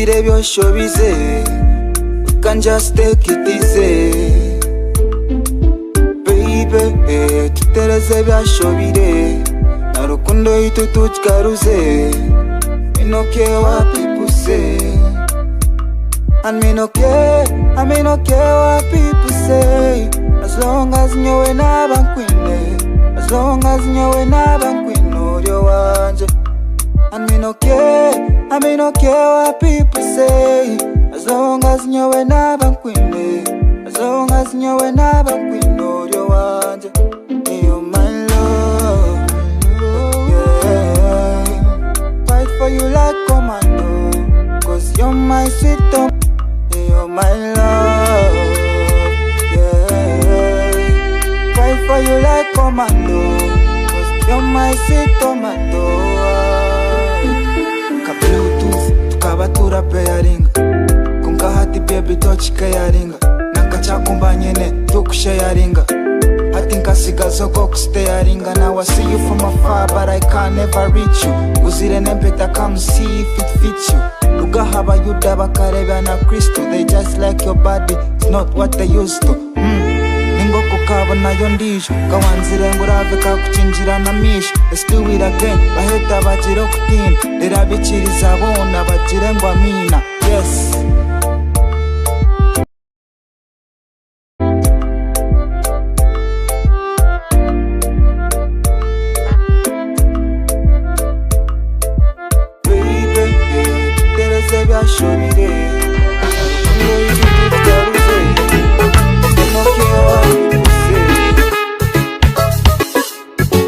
Tubire byoshobize, we can just take it easy. Baby, tutereze byashobire, na rukundo itu tuchikaruze. Me no care what people say, and me no care what people say. As long as nyowe nabankwine, as long as nyowe nabankwine oryo wanje. And me no care what people say. As long as nyowe nabankwine, as long as nyowe nabankwine oryo wanje. You're my love, yeah. Fight for you like commando, 'cause you're my sweet tom. You're my love, yeah. Fight for you like commando, 'cause you're my sweet tomato. Ka Bluetooth tukaba turapeyaringa, kunga hati baby tochikayaringa, nakachakumba nyene tukushayaringa. I think I see girls so go staring. Now I see you from afar, but I can't never reach you. Uzire nempeta come see if it fits you. Luga haba yuda bakareba na Kristo. They just like your body, it's not what they used to. Ningo kukaba na yondisho, kawanzire ngurave kakuchinjira na misho. Let's do it again, baheta bajiro kutin. Dera bichiriza bona bajire ngwa mina. Yes.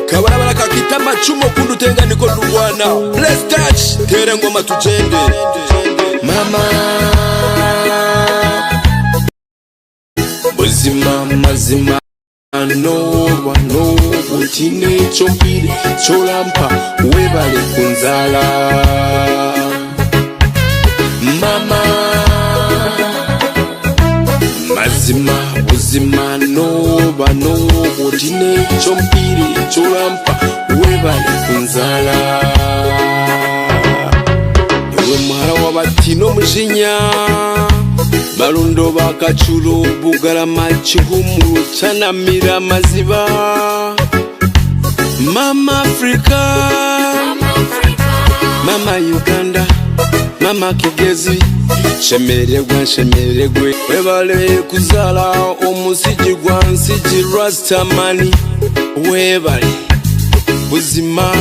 Kabarabara kakita machumo kundu tenga niko luwana. Let's touch, tere ngoma tujende. Mama Buzima mazima no utine chompiri cholampa webale kunzala. Mama mazima buzima no utine chompiri cholampa webale kunzala. Ewe mara wabatino mjinya balundo bakachulu bugara machihumuru chanamira maziba. Mama Africa, Mama Uganda, Mama Kigezi, shemeregwe webale kuzala omusiji gwansiji rastamani. Webale buzima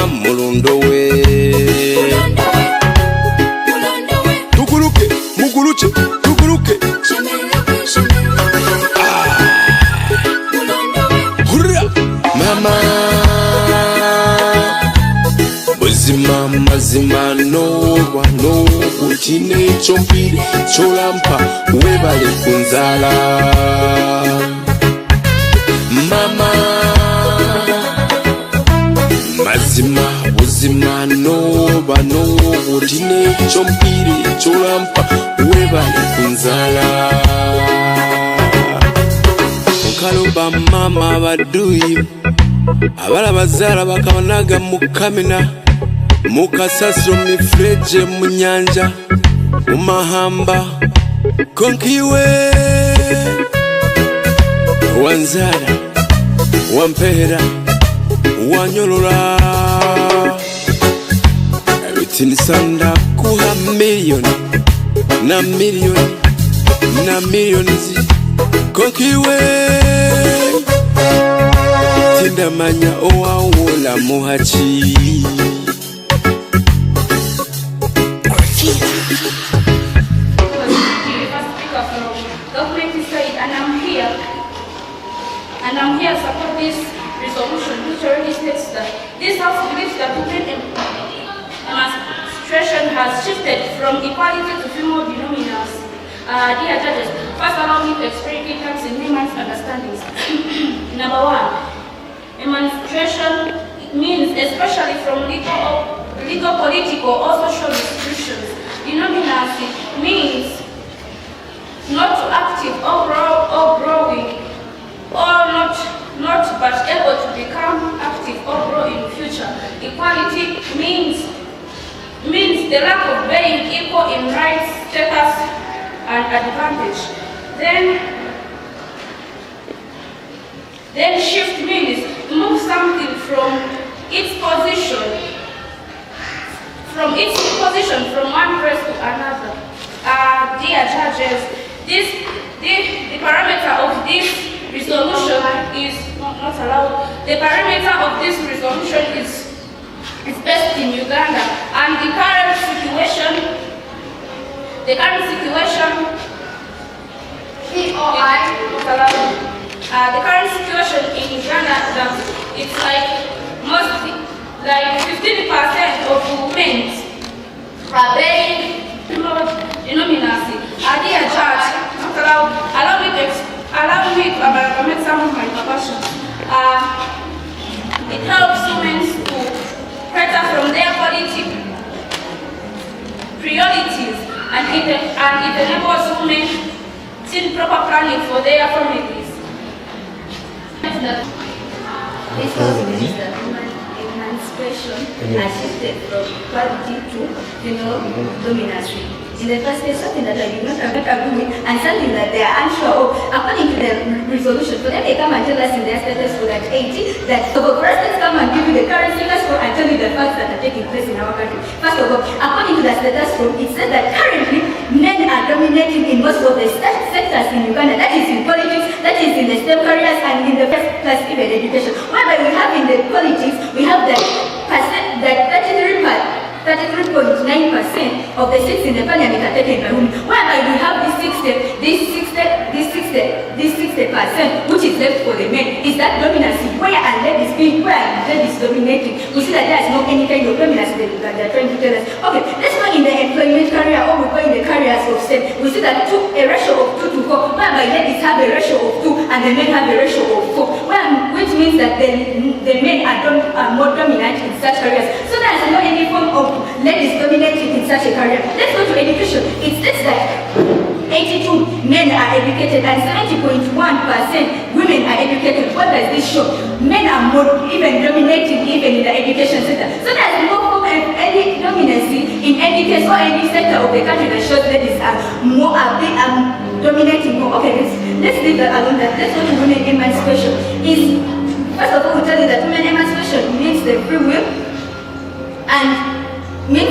mulundo we. Tukuruke muguluche tukuruke hurra. Mama buzima mazima no utine chompiri cholampa webale kunzala. Mama mazima buzima no utine chompiri cholampa webale kunzala. Mukalumba mama baduyi abala bazala bakabanaga mukamina mukasasiro mifreje munyanja umahamba konkiwe wanzala wampera wanyolora ebitinisanda kuha miliyoni na miliyoni konkiwe tindamanya owawola muhachi. And I'm here to support this resolution, which already states that this House believes that women emancipation has shifted from equality to female denominators. Dear judges, first allow me to explain key terms in layman's understandings. Number one, emancipation means, especially from legal, political, or social institutions. Denominacy means not too active or growing, or not but able to become active or grow in the future. Equality means the lack of being equal in rights, status, and advantage. Then shift means move something from its position from one place to another. Dear judges, the parameter of this resolution is not allowed. The parameter of this resolution is based in Uganda, and the current situation is not allowed. The current situation in Uganda that it's like mostly like 15% of women are bearing denominacy. Dear judge, not allowed. Allow me to make some of my questions. It helps women to better from their priorities, and it enables women to proper planning for their families. This was women emancipation has shifted from equality to domination. In the first place, something that I do not agree with, and something that they are unsure of, according to the resolution. So then they come and tell us in their status code at 80 that so for us, let's come and give you the current status code and tell you the facts that are taking place in our country. First of all, according to the status code, it says that currently men are dominating in most of the sectors in Uganda. That is in politics, that is in the STEM careers, and in the first class even education. Whereby we have in the politics, we have that 33.9% of the seats in the parliament are taken by women. Whereby we have this 60%, which is left for the men. Is that dominancy? Where are ladies dominating? We see that there is no any kind of dominancy that they are trying to tell us. Okay, let's go in the employment career, or we go in the careers of STEM. We see that a ratio of 2 to 4, whereby ladies have a ratio of 2 and the men have a ratio of 4, which means that the men are more dominant in such careers. So there is no any form of ladies dominating in such a career. Let's go to education. It says that 82 men are educated and 70.1% women are educated. What does this show? Men are more even dominating even in the education sector. So there is no form of any dominancy in any case or any sector of the country that shows ladies are more dominating more. Okay, let's leave that alone. Let's go to women emancipation. First of all, we tell you that women emancipation means the free will and means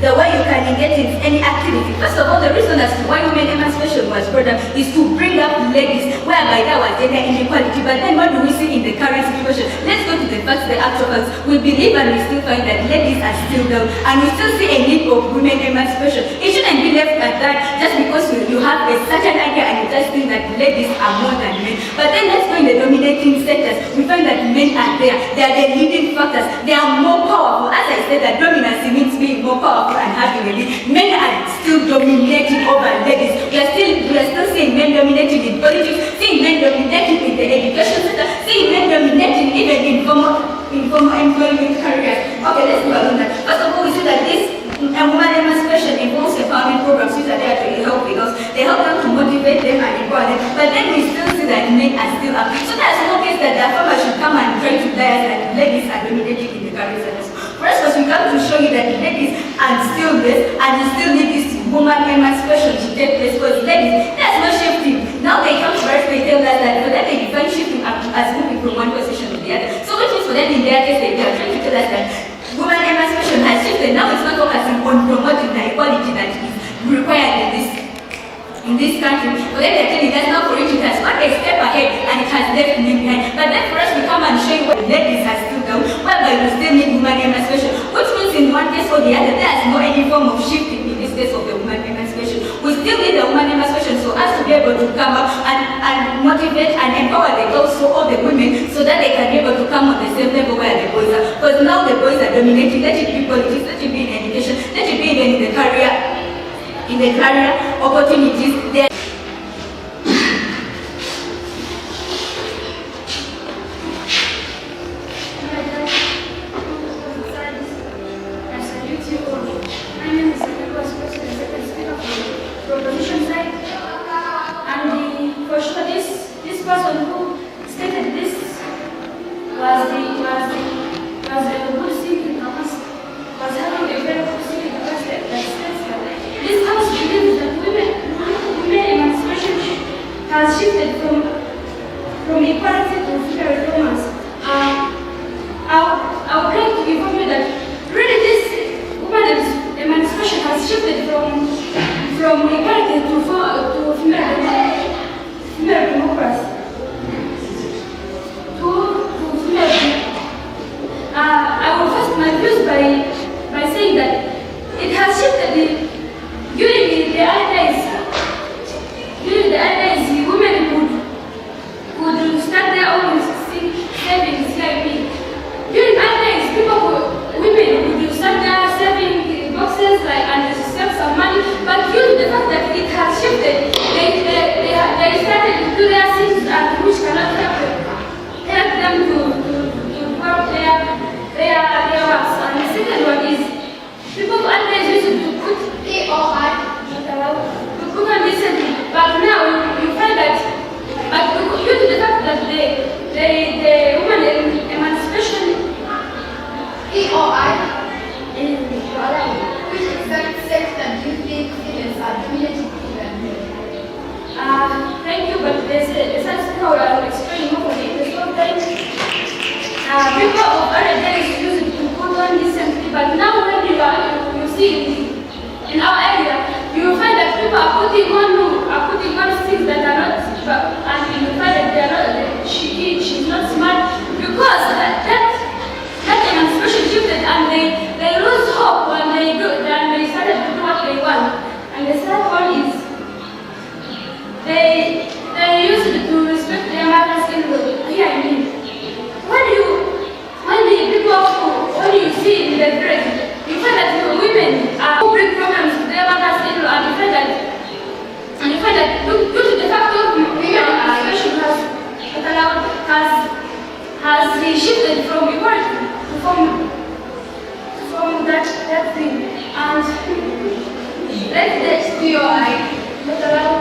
the way you can engage in any activity. First of all, the reason as to why women emancipation was brought up is to bring up ladies, whereby there was gender inequality. But then what do we see in the current situation? Let's go to the facts, the actual facts. We believe and we still find that ladies are still down, and we still see a need of women emancipation. It shouldn't be left at that just because you have a certain idea and you just think that ladies are more than men. But then let's go in the dominating sectors. We find that men are there. They are the leading factors. They are more powerful. As I said, that dominancy means being more powerful and having a lead. Men are still dominating over ladies. We are still seeing men dominating in politics, seeing men dominating in the education sector, seeing men dominating even in formal employment careers. Okay, let's go on that. First of all, we see that this woman emancipation involves empowerment programs which are there to help because they help them to motivate them and empower them. But then we still see that men are still up. So there's no case that the farmers should come and try to lie us that ladies are dominating in the career sector. First, because we come to show you that ladies are still this, and you still need this woman emancipation to take place. Because ladies, there's no shifting. Now they come to us, they tell us that for them they define shifting as moving from one position to the other. So which means for them in their case they are trying to tell us that woman emancipation has shifted. Now it's not focusing on promoting the equality that is required in this country. For them they're telling us now for it has gone a step ahead and it has left me behind. But then for us we come and show you what ladies are still down, whereby we still need woman emancipation. Which means in one case or the other there is no any form of shifting in this case of the woman emancipation. We still need the woman emancipation so as to be able to come up and motivate and empower the girls, so all the women, so that they can be able to come on the same level where the boys are. Because now the boys are dominating. Let it be politics, let it be in education, let it be even in the career opportunities. Was having a very shifted from equality to female democracy. I will first my views by saying that it has shifted during the early days. During the early days, women could start their own savings CIP. During early days, women could start their saving boxes and save some money. But due to the fact that it has shifted, they started to do their things and which cannot help them to work their works. And the second one is people who always used to put AOI to put on recently, but now you find that due to the fact that the women emancipation AOI which exact sector do you think females are dominated to? Thank you, but there's how I'll explain more of it. There's no time. People of other days used to put on decently, but now when you see in our area, you will find that people are putting on things that are not, and you will find that they are not. She's not smart because that emancipation shifted and they lose hope when they started to do what they want. And the third one is they used to respect their mothers in law. Here I mean, when you see in the press, you find that women who bring problems to their mothers in law, and you find that due to the fact of women emancipation has shifted from equality to from that thing, and let's do not allow.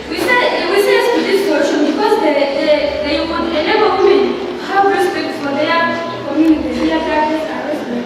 We say to this solution because they would enable women to have respect for their community, their practice and respect.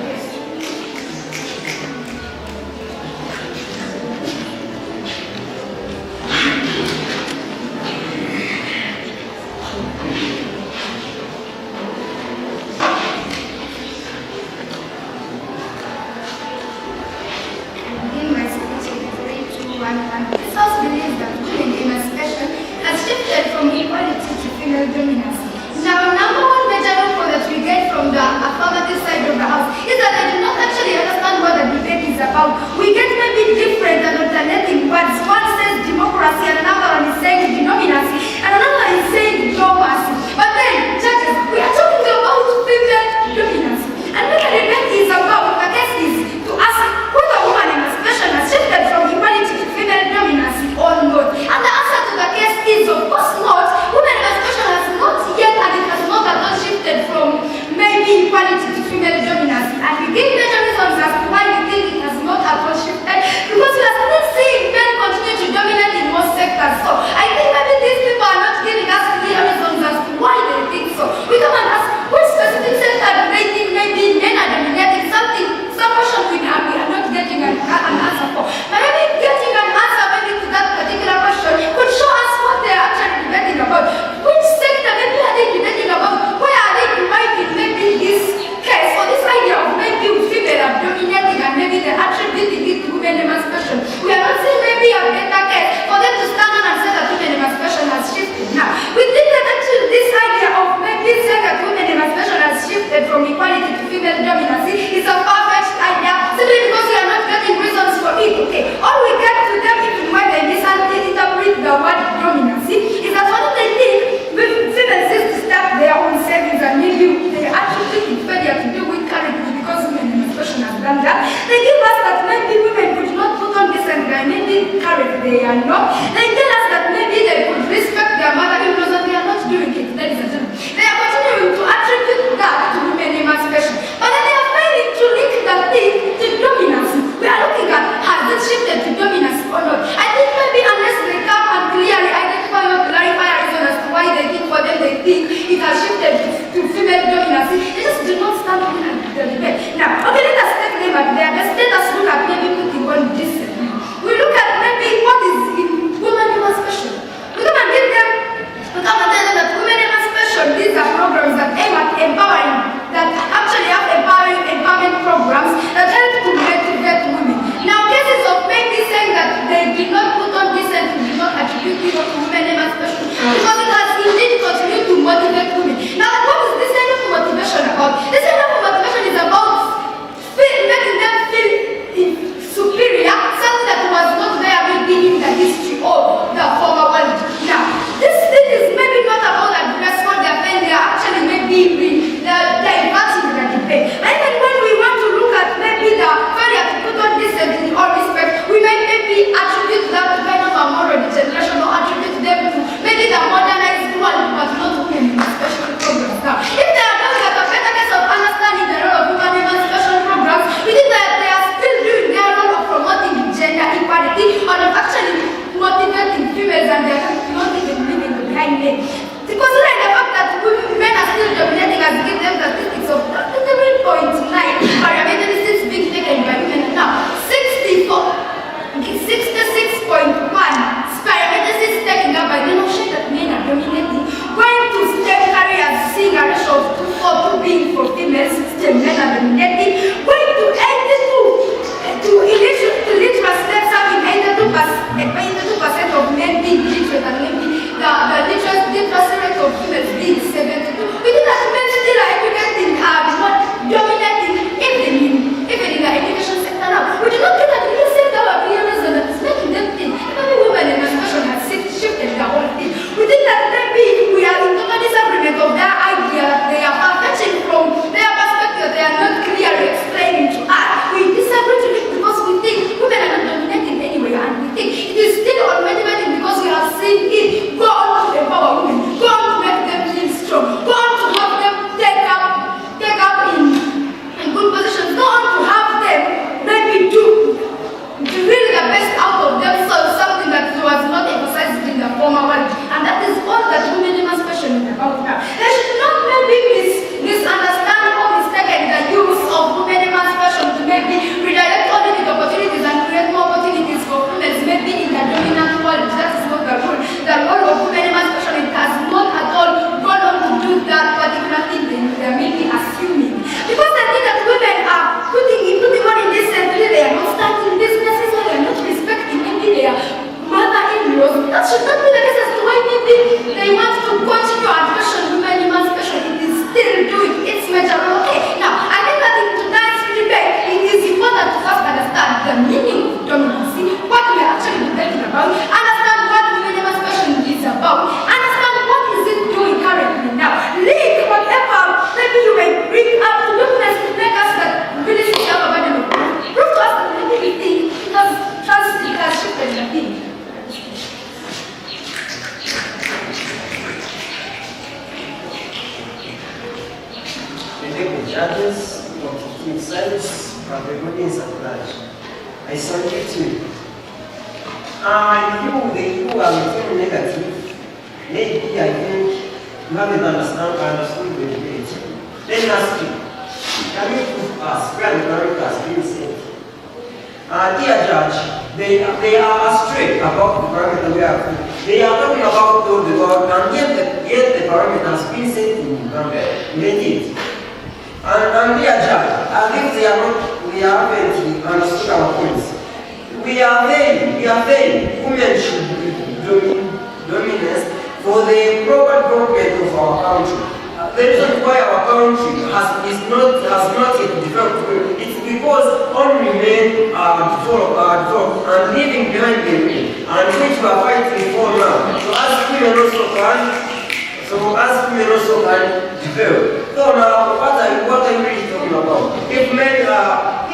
This house believes that women emancipation has shifted from equality to female dominance. Now, number one major loophole that we get from the affirmative side of the house is that they do not actually understand what the debate is about. We get maybe different and alternating words. One says democracy and another one is saying denominacy and another one is saying diplomacy. But then, judges, we are talking about female dominance. And what the debate is about, the case is to ask whether woman emancipation has shifted from equality to female dominance or not. And the answer to the case is, of course not. Women emancipation has not yet, and it has not at all shifted from maybe equality to female dominance. And we give major reasons as to why we think it has not at all shifted, because we are still seeing men continue to dominate in most sectors. So I think maybe these people are not giving us clear reasons as to why they think so. We come and ask, which specific sector do they think maybe men are dominating? Some question we are not getting an answer for. But maybe getting an answer maybe to that particular question could show us what they are actually debating about. Which sector maybe are they debating about? Where are they dividing maybe this case or this idea of maybe female are dominating and maybe they're attributing it to women emancipation? We are not saying maybe a better case for them to stand on and say that women emancipation has shifted. Now, we think that actually this idea of maybe saying that women emancipation has shifted from equality to female dominance is a far-fetched idea simply because we are not getting reasons for it. Okay, all we get to them even when they misinterpret the word dominance is that what they think females used to start their own savings and maybe they attribute failure to do with courage because women emancipation has done that. They give us that maybe women could not put on this and maybe courage they are not. They tell us that maybe they could respect their mother-in-laws and they are not doing it. Ladies and gentlemen, they are continuing to attribute that to women emancipation. But then they are failing to link that thing to dominance. We are looking at has it shifted to dominance or not. I think maybe unless they come and clearly identify or clarify a reason as to why they think for them they think it has shifted to female dominance, they just do not stand on the debate. Now, okay, let us take them at their best. Let us look at maybe putting on this. We look at maybe what is in women confidence at large. I salute you. You are feeling negative. Maybe I think you haven't understood the debate. Let me ask you, can you prove us where the Bible has been said? Dear judge, they are astray about the parameter we are. They are talking about the God, and yet the parameter has been said in the Bible. It. And dear judge, as if we haven't understood our points. We are vain. Women should be dominant for the proper development of our country. The reason why our country has not yet developed, it's because only men are developed and leaving behind the women, and which we are fighting for now. So as women also can develop. So now, what are you really talking about? If men are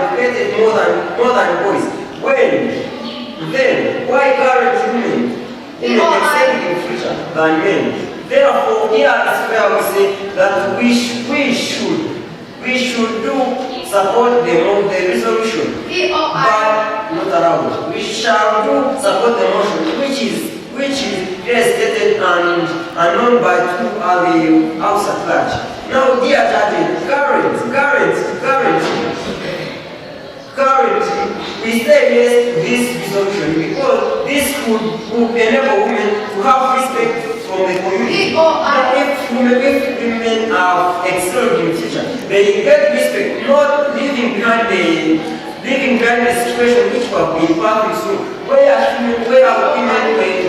educated more than boys, then why current women excel in future than men? Therefore, here is where we say that we should do support the resolution, but not around. We shall do support the motion, which is stated and known by two other house at large. Now, dear judges, we say yes to this resolution because this would enable women to have respect from the community. If women are excelled in future, they get respect, not leaving behind the situation which we have been passing through, where women were emancipated,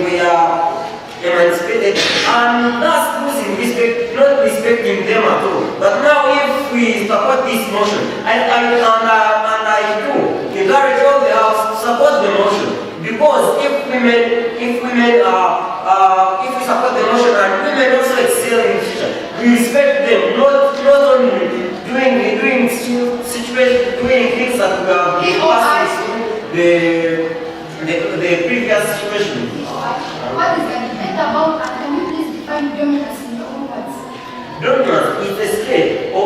and thus losing respect, not respecting them at all. But now, if we support this motion, and I do encourage all the house to support the motion, because if we support the motion and women also excel in the future, we respect them, not only doing things that we have been passing through the previous situation. What is the debate about, and can you please define dominance in your own words? Dominance is a state of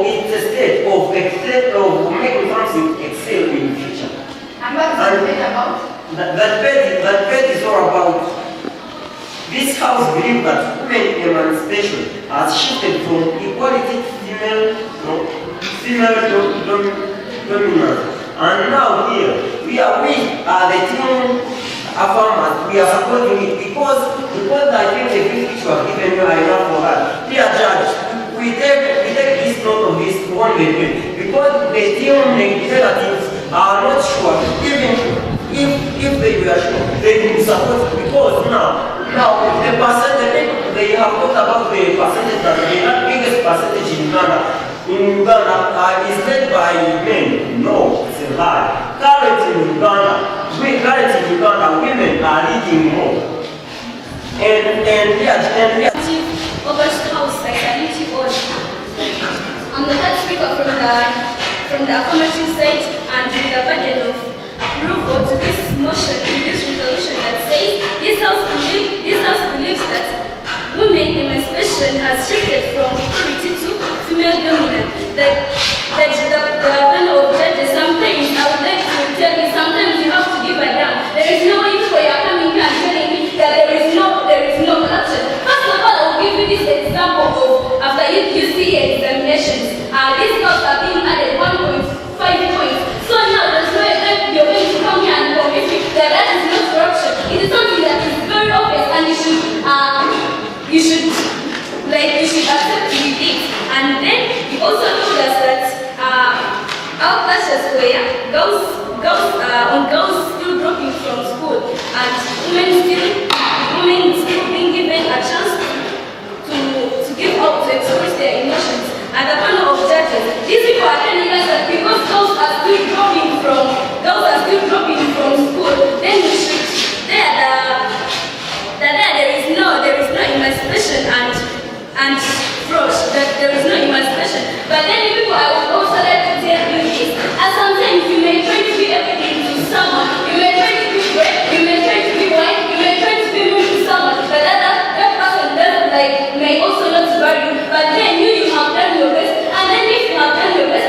making something excel in the future. And what is the debate about? That debate is all about this house believe that women emancipation has shifted from equality to female dominance. And now here, we are the team farmers, we are supporting it because I think the gift which you have given you are enough for that. Dear judge, we take this note of this one day because the team relatives are not sure, even if they were sure, they will support because now the percentage they have talked about the percentage that the biggest percentage in Uganda is led by men. No, it's a lie. Currently in Uganda, women are leading more. August House, I salute you all. I'm the third speaker from the affirmative side and with the burden of approval to this motion, to this resolution that says this house believes that women emancipation has shifted from equality to female dominance. The panel of judges, sometimes I would like to tell you, sometimes you have to give a damn. There is no way for you coming here and telling me that there is no corruption. First of all, I will give you this example of after UCA examinations. These scores are being added 1.5 points. So now there's no way you're going to come here and convince me that that is not corruption. It is something that is very obvious and you should accept it. And then you also told us that our classes were girls still dropping from school and women still being given a chance to give out, to express their emotions. And the panel of judges, these people are telling us that because girls are still dropping from school, then we should there is no emancipation and fraud, that there is no emancipation. But then people, I would also like to tell you this, and sometimes you may try to be everything to someone, you may try to be brave, you may try to be white, you may try to be rude to someone, but that person doesn't may also not value, but then you have done your best, and then if you have done your best,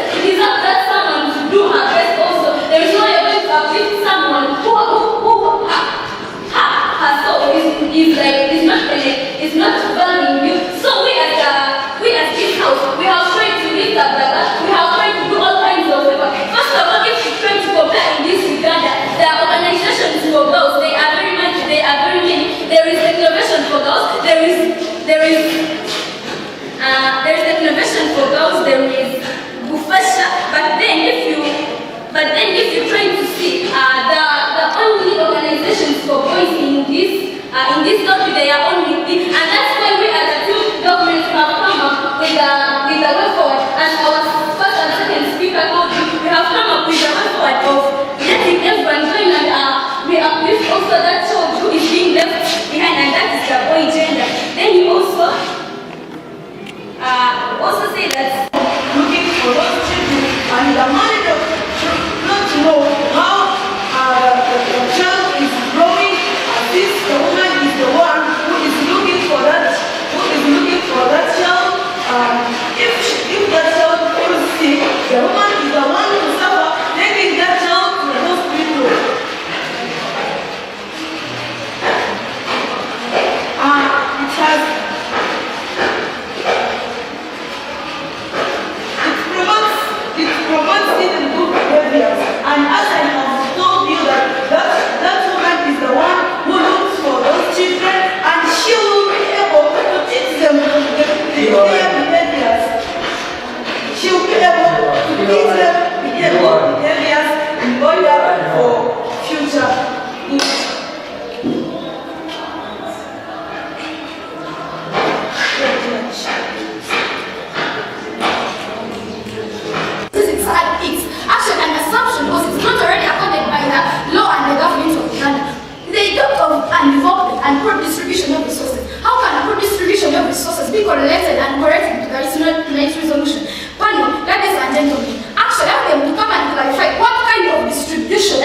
the manager should not know how the child is growing, since the woman is the one who is looking for that child. If that child falls sick, the woman is the one who suffer taking that child to the hospital. It promotes even good behaviors. And as I have told you that woman is the one who looks for those children, and she will be able to teach them their behaviors. She will be able to teach them behaviors in order for future good. It's actually an assumption because it's not already accorded by the law and the government of Uganda. They talk of undevelopment and poor distribution of resources. How can poor distribution of resources be correlated and corrected to the next resolution? Panel, ladies and gentlemen, actually I have them to come and clarify what kind of distribution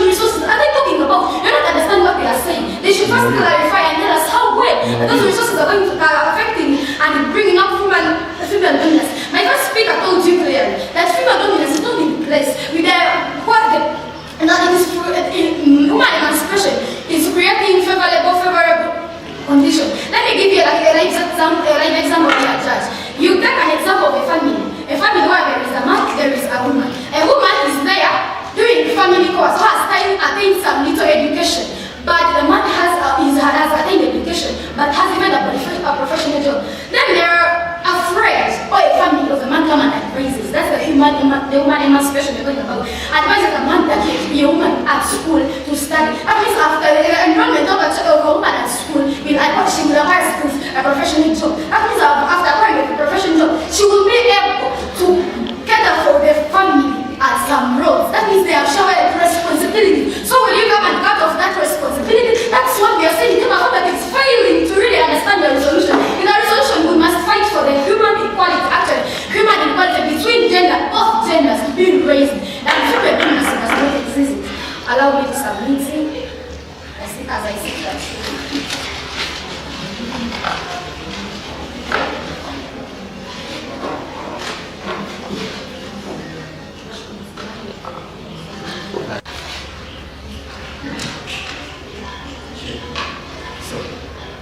resources are they talking about? You don't understand what they are saying. They should first clarify and tell us how well those resources are going to affecting and bringing up female dominance. My first speaker told you clearly that female dominance is not in place with woman emancipation is creating favorable conditions. Let me give you a live example here, Judge. You take an example of a family where there is a man, there is a woman. A woman is there doing family course, has attained some little education, but the man has attained education, but has even a professional job. Then they're afraid, or a family of a man come and advises. That's the woman emancipation we're talking about. Advises a man that he should be a woman at school to study. That means after the enrollment of a woman at school, she will acquire skills, a professional job. That means after acquiring a professional job, she will be able to cater for the family at some roles. That means they have showered responsibility. So will you come and cut off that responsibility? That's what we are saying. That is failing to really understand the resolution. In the resolution, we must fight for the human equality, actually, human equality between both genders being raised. And human equality does not exist. Allow me to submit as I see that.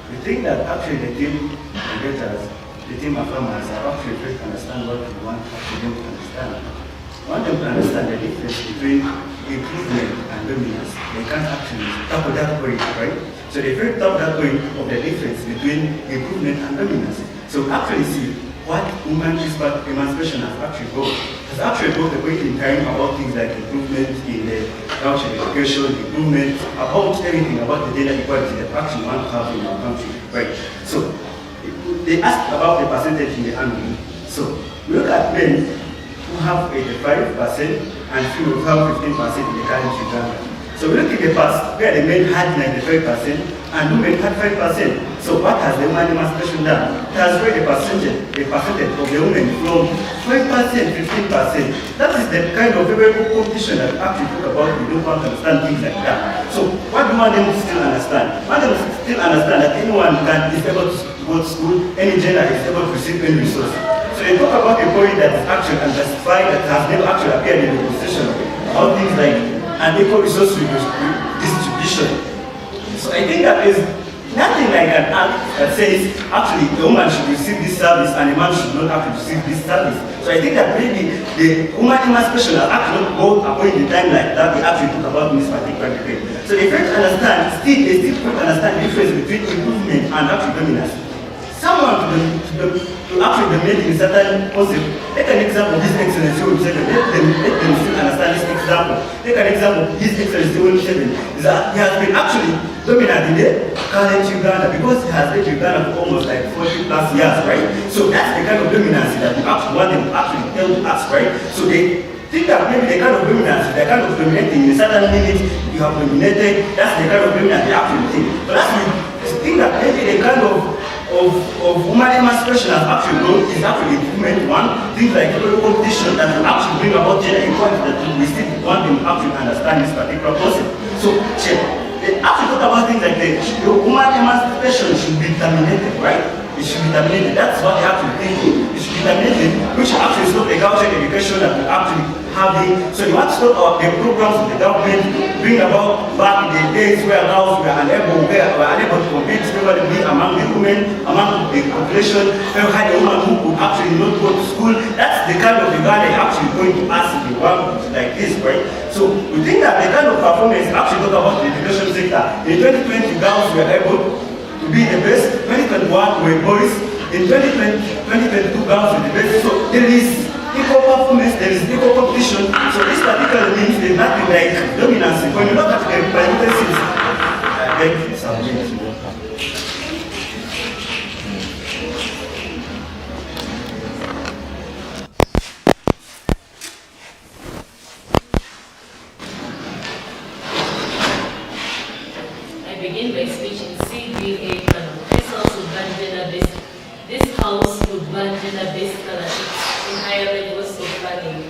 I think that actually the team educators, the team of farmers are actually trying to understand what we want them to understand. We want them to understand the difference between improvement and dominance. They can't actually tackle that point, right? So they first tackle that point of the difference between improvement and dominance. So actually see what women emancipation has actually got. Has actually got a point in time about things like improvement in the culture, education, improvement, about everything about the gender equality that actually want to have in our country, right? So they asked about the percentage in the annual. So we look at men who have 85% and females who have 15% in the current Uganda. So we look at the past where the men had 95% and women had 5%. So what has the woman emancipation done? It has raised the percentage of the women from 5% to 15%. That is the kind of favorable competition that we actually talk about. We don't want to understand things like that. So what do we want them to still understand? We want them to still understand that anyone is able to go to school, any gender is able to receive any resource. So they talk about a point that is actually unjustified, that has never actually appeared in the constitution, about things like an equal resource distribution. So I think that is nothing like an act that says actually a woman should receive this service and a man should not actually receive this service. So I think that maybe the woman emancipation has actually not go a point in time like that they actually talk about in this particular debate. So they fail to understand, they still don't understand the difference between improvement and actual dominance. Someone to actually dominate in a certain concept, take an example of His Excellency let them still understand this example. Take an example of His Excellency is that he has been actually dominant in the current Uganda because he has led Uganda for almost like 40 plus years, right? So that's the kind of dominance that we actually want them to actually tell us, right? So they think that maybe the kind of dominance, the kind of dominating in a certain limit you have dominated, that's the kind of dominance they actually think. But that's we think that maybe the kind of of woman emancipation has actually grown is actually improvement. One, things like competition that will actually bring about gender equality that we still want them to actually understand this particular concept. So, they actually talk about things like the woman emancipation should be terminated, right? It should be terminated. That's what they actually think. It should be terminated, which actually is not egalitarian education that we actually have it. So you want to stop the programs of the government, bring about back in the days where girls were unable to compete favorably among the women, among the population, where had a woman who could actually not go to school. That's the kind of Uganda they're actually going to ask in the world like this, right? So we think that the kind of performance actually talk about the education sector. In 2020, girls were able to be the best. 2021 were boys. In 2022 girls were the best. So there is equal performance, there is equal competition. So this particularly means there's nothing like dominance. When you look at the implemented systems, I begin my speech in CBA canon. This house would ban gender-based. This house would ban gender-based scholarships in higher levels of learning.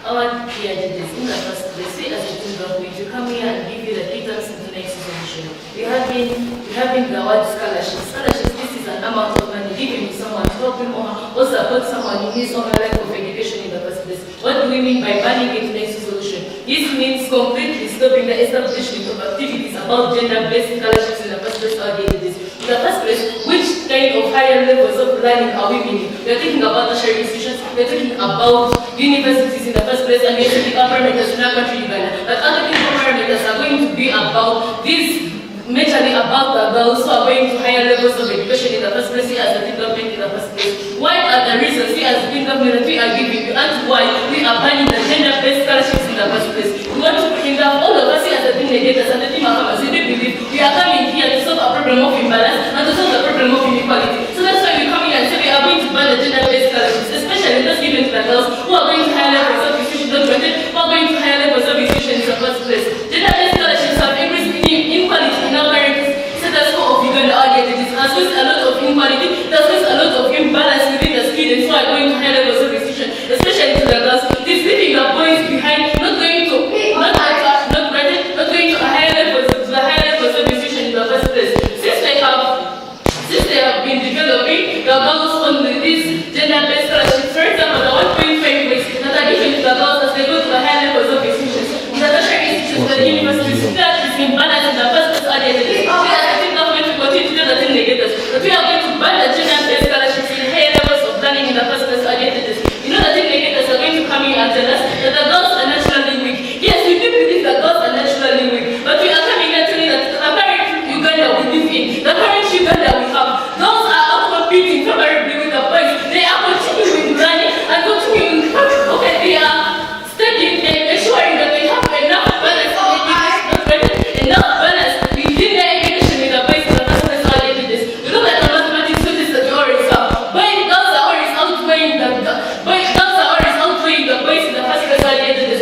Our dear judges, in the first place, we as a team government to come here and give you the key terms into next solution. We have been the word scholarships. Scholarships, this is an amount of money given to someone to help him or support someone in his own life of education in the first place. What do we mean by banning it next solution? This means completely stopping the establishment of activities about gender-based scholarships in the first place or judges. In the first place, which kind of higher levels of learning are we meaning? We are thinking about tertiary institutions, we are talking about universities in the first place, and we are taking our parameters in our country, Uganda. But other people parameters are going to be about these, majorly about the girls who are going to higher levels of education in the first place, we as a government in the first place. What are the reasons we as a government that we are giving you, and why we are banning the gender-based scholarships in the first place? We want to bring up all of us as a team leaders and the team of farmers. We believe we are coming here to solve a problem of imbalance and to solve the problem of inequality. So that's why we come here and say we are going to ban the gender-based scholarships, especially those given to the girls who are going to higher levels of institution, who are going to higher levels of institution in the first place. Gender-based scholarships have increased inequality in our current status quo of Uganda audiences. Has caused a lot of inequality, has caused a lot of imbalance within the students who are going to higher levels of institution, especially to the girls. It is leaving the boys behind, not going to a higher levels, to the higher levels of institution in the first place. Since they have been developing the girls on these gender-based scholarships, for example, the 1.5 weeks that are given to the girls as they go to the higher levels of institutions, in the tertiary institutions, the universities, that is imbalance in the first place audiences. We as a team government will continue to do the thing they get us, but we are going to ban the gender-based scholarships in higher levels of learning in the first place audiences. You know the thing they get us are going to come here and tell us that the girls are naturally weak. Yes, we do believe that girls are naturally weak, but we are coming here telling that the current Uganda we live in, the current Uganda we have, girls are out competing favorably with the boys. They are continuing learning and continuing, okay, they are studying and ensuring that they have enough balance within their education with the boys in the first place audiences. We look at the mathematics students that we already have. Girls are always outweighing the boys in the first place audiences.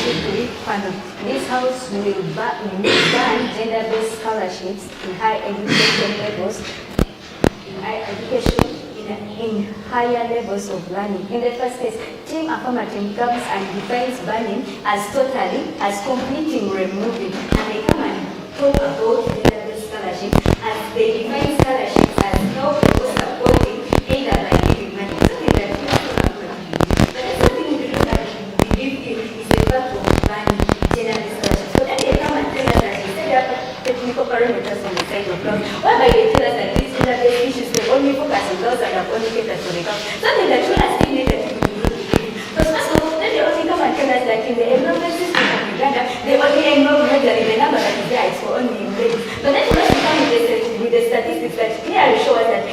briefly, this house will ban gender-based scholarships in higher education levels, in higher levels of learning. In the first case, Team Affirmative comes and defines banning as completely removing, and they come and talk about gender-based scholarship as they define scholarships as no people supporting either by giving money. Something that you have to agree. But there's something we do that we believe in is the fact of banning gender-based scholarships. So then they come and tell us that they set up technical parameters on the side of girls, whereby they tell us that these gender-based issues they only focus on girls and have only catered for the girls. Something that you are still negative. Because first of all, then they only come and tell us that in the enrollment system of Uganda, they only enroll regularly the number that is there is for only in ladies. But then when we come with the statistics that clearly show us that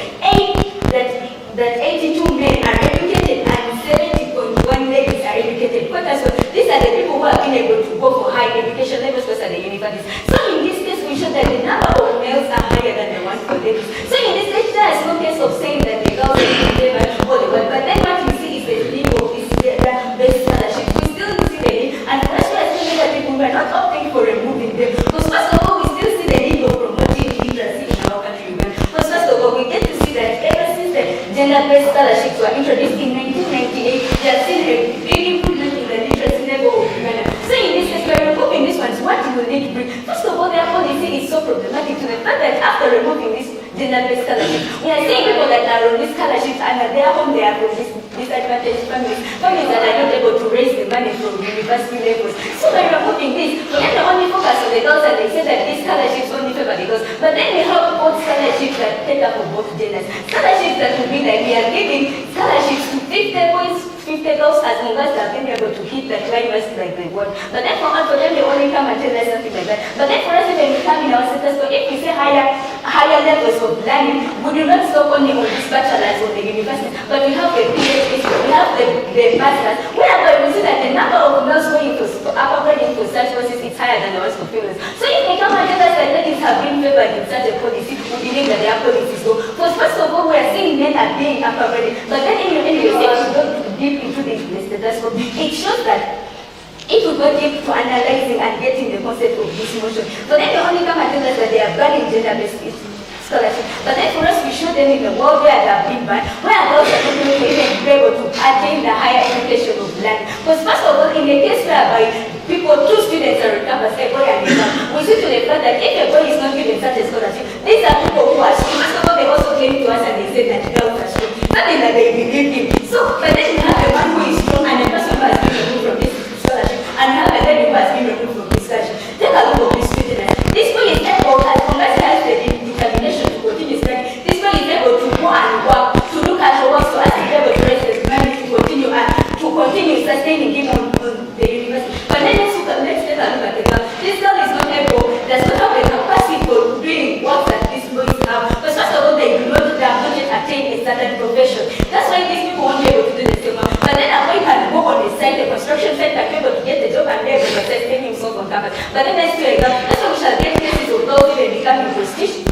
82 men are educated and 70.1 ladies are educated. Because these are the people who have been able to go for high education levels because at the universities. So in this case, we show that the number of males are higher than the ones for ladies. So in this case, there is no case of saying that the girls are in favor or the one. But then what we see is the need of this based scholarship. We still see the need, and for us, we are still that people who are not opting for removing them. Because first of all, we still see the need of promoting literacy in our country. Because first of all, we get to see that ever since the gender-based scholarships were introduced in 1998, they have seen a big improvement in the literacy level of Uganda. So in this case, we are removing this one. So what you will need to bring? First of all, their policy is so problematic to the fact that after removing this gender-based scholarship, we are seeing people that are on these scholarships and at their home they are from disadvantaged families that are not able to raise the money from university levels. So by removing this, then they only focus on the girls and they say that these scholarships only favor the girls. But then they have both scholarships that take up for both genders. Scholarships that would be like we are giving scholarships to 50 boys, 50 girls as long as they have been able to hit the climax like they want. But then for them, they only come and tell us something like that. But then for us, when we come in our status quo, if we say higher levels of learning, we do not stop only on this bachelor's or the university, but we have the PhD, we have the master's, whereby we see that the number of girls going to upper grading for such courses is higher than the ones for females. So if they come and tell us that ladies have been favored in such a policy, we believe that their policies go. Because first of all, we are seeing men are being upper grading, but then if you go deep into the status quo, it shows that if we go deep to analyzing and getting the concept of this motion, so then they only come and tell us that they are banning gender-based scholarship. But then for us, we show them in the world where they have been banned, where girls are not even able to attain the higher education of learning. Because first of all, in a case whereby two students are on campus, a boy and a girl, we see to the fact that if a boy is not given such a scholarship, these are people who are strong. First of all, they also came to us and they said that girls are strong. Something that they believe in. So, but then you have a man who is strong and a person who has been removed from this scholarship, and have a lady who has been removed from this scholarship. Take a look at this student. This boy is able, as long as he has the determination to continue studying, this boy is able to go and work, to look at her work, so as to be able to raise his money to continue sustaining him on the university. But then let's take a look at the girl. This girl is not able, does not have the capacity for doing work that these boys have. Because first of all, they have not yet attained a certain profession. That's why these people won't be able to do the same. But then a boy can go on the site, the construction site, and be able to get the job and be able to sustain himself on campus. But then let's do a girl. That's why we shall get cases of girls even becoming prestige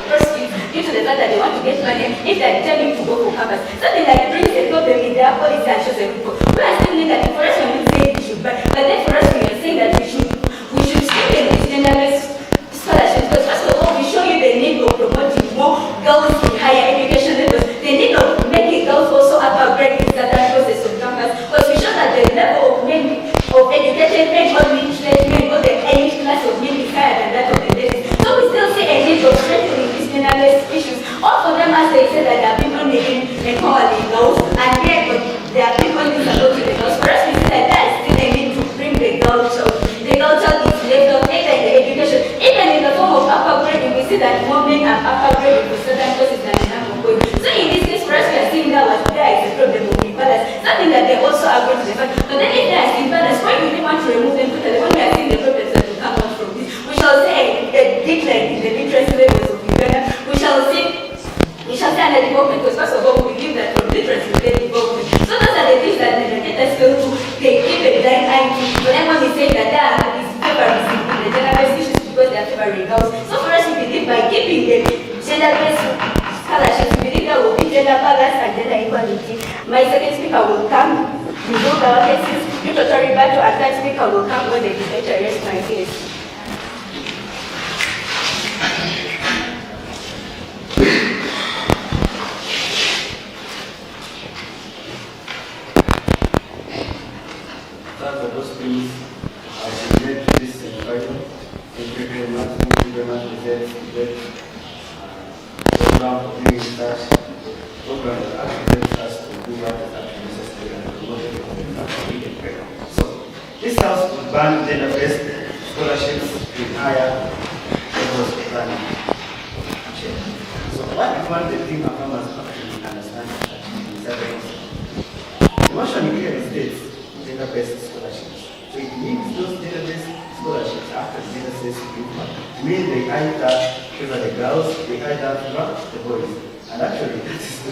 due to the fact that they want to get money if they are determined to go for campus. Something like brings a problem in their policy and shows a people. We are still negative. For us, when we say we should buy, but then for us, we are saying that we should still get this gender-based scholarships. Because first of all, we show you the need of promoting more girls in higher education levels, the need of making girls also upgrade in certain process on campus. Because we show that the level of men, of educated men, or middle-aged men, or the age class of men is higher than that of the ladies. So we still see a need of strengthening these gender-based issues. All for them, as they say, that they have been only empowering girls, and they have been only supporting the girls. For us, we see that there is still a need to bring the girl child. The girl child is left out either in the education, even in the form of upper grading. We see that more men are upper grading for certain courses than in upper grading. So in this case, for us, we are seeing that there is a problem of imbalance, something that they also agree to the fact. But then if there is imbalance, why do they want to remove Your cases, you to refer to attached speaker will come when they decide to arrest my case. Start of those things as we made this environment. Thank you very much. Thank you very much for that program for doing research. Program that actually helps us to do what is actually necessary and promote it. So this house will ban gender-based scholarships in higher levels of learning. So what we want the team of farmers actually understand is that the motion clearly states gender-based scholarships. So it means those gender-based scholarships after gender says it means they either favor the girls, they either favor the boys. And actually that is the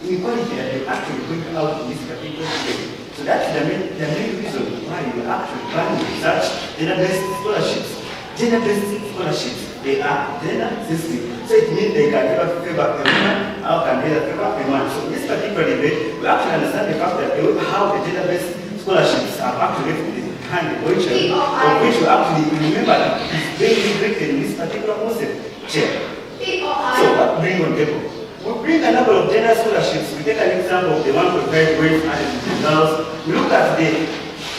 inequality that they actually bring out in this particular debate. So that's the main reason why you actually banning such gender-based scholarships. Gender-based scholarships, they are gender sensitive. So it means they can either favor a woman or can either favor a man. So in this particular debate, we actually understand the fact that how the gender-based scholarships are actually behind the origin, of which we actually remember that it's very written in this particular concept. So what bring on table? We bring a number of gender scholarships. We take an example of the one prepared boys and girls. We look at the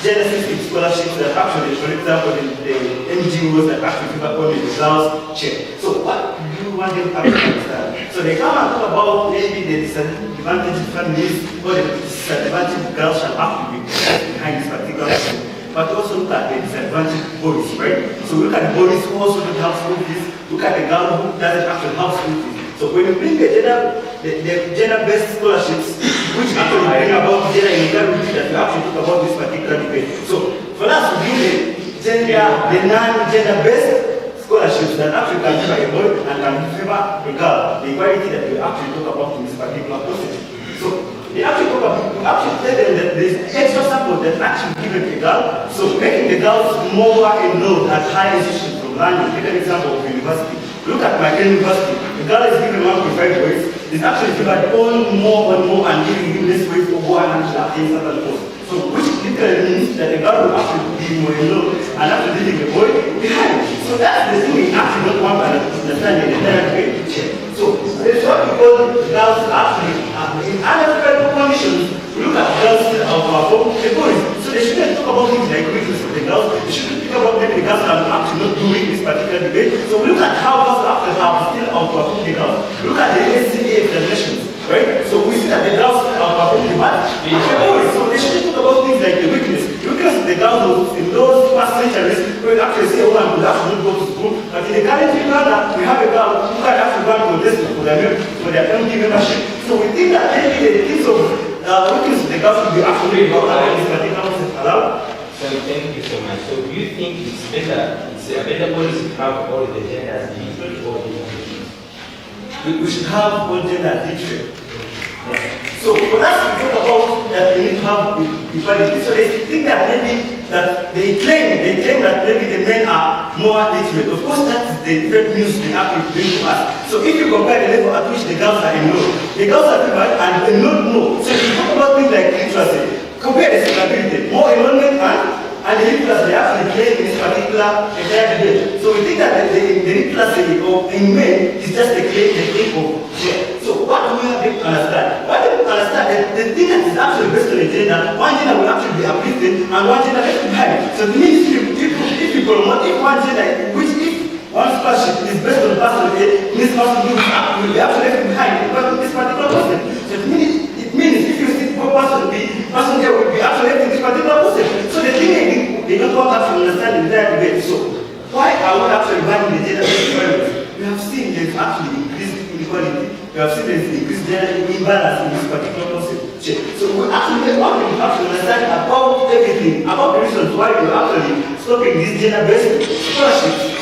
gender sensitive scholarships that actually, for example, the NGOs that actually favor only the girls chair. So what do you want them to understand? So they come and talk about maybe the disadvantaged families or the disadvantaged girls shall have to be behind this particular system. But also look at the disadvantaged boys, right? So look at the boys who also don't have school fees. Look at the girl who doesn't actually have school fees. So when you bring the gender-based scholarships, which actually bring about gender inequality that we actually talk about this particular debate. So for us to bring the non-gender-based scholarships that actually can favor a boy and can favor a girl, the equality that we actually talk about in this particular process. So we actually talk about, we actually tell them that there is extra support that actually given a girl, so making the girls more enrolled at higher institutions from learning. Take an example of university. Look at my university. The girl is given 1.5 weights. It's actually favored on more and more and giving him less weight for go and actually attain certain posts. So which literally means that the girl will actually be more alone and actually leaving the boy behind. So that's the thing we actually don't want to understand in the entire picture. So there's what we call girls actually in unfavorable conditions. We look at girls still outperform the boys. So they shouldn't talk about things like weakness of the girls. They shouldn't think about maybe the girls are actually not doing this particular debate. So we look at how girls after have still outperform the girls. Look at the SCA examinations, right? So we see that the girls outperform the boys. So they shouldn't talk about things like the weakness. The weakness of the girls in those past centuries, we actually see a woman who actually not go to school. But in the current Uganda, we have a girl who can actually go to this for their MD membership. So we think that maybe the things of weakness of the girls will be actually about this particular process allowed. So thank you so much. So do you think it's a better policy to have all the genders equal or we should have all genders equal? So for us to talk about that we need to have equality. So they think that maybe that they claim that maybe the men are more literate. Of course that's the different news they actually bring to us. So if you compare the level at which the girls are enrolled, the girls are favored and they not more. So if you talk about things like literacy, compare the scalability, more enrollment and the literacy they actually claim in this particular entire debate. So we think that the literacy in men is just the claim of share. So what do we have to understand? What do we understand that the thing that is actually based on the gender, one gender will actually be uplifted and one gender left behind. So it means if you promote if one gender, which if one scholarship is based on person A, this person will be actually left behind because of this particular person. So it means if you see person B, person A will be actually left in this particular person. So the thing is, they don't want us to understand the entire debate. So why are we actually banning the gender-based violence? We have seen there's actually increased inequality. We have seen there's increased gender imbalance in this particular concept. So we actually want to understand about everything, about the reasons why we're actually stopping these gender-based scholarships.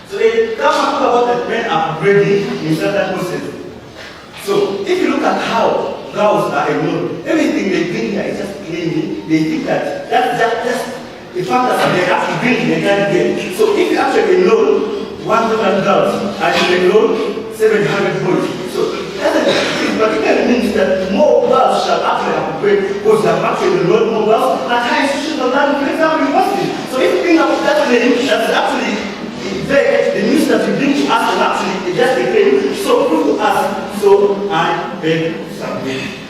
So they come and talk about that men are upgrading in certain processes. So if you look at how girls are enrolled, everything they bring here is just claiming. They think that that's the fact that they actually bring the entire debate. So if you actually enroll 100 girls and you enroll 700 boys, so but it means that more wells shall actually operate because they have actually a lot more wells at high institutions of land, for example, university. So if you think about that name, that's actually there, the news that you bring to us is actually just a claim, so prove to us, so I beg something.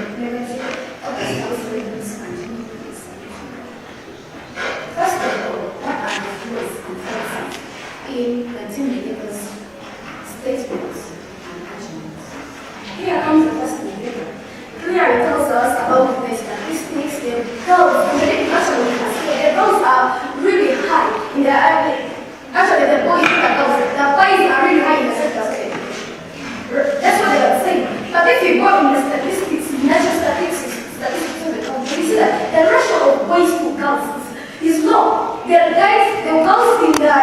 implementing other skills readings and first of all, what are the flaws and faults in the team leader's statements and arguments? Here comes the first indicator. Clearly tells us about the statistics, the those are really high in the actually the boys the boys are really high in the sector of education. That's what they are saying. But if you go in the statistics, national statistics of the country, you see that the ratio of boys to girls is low. The girls in the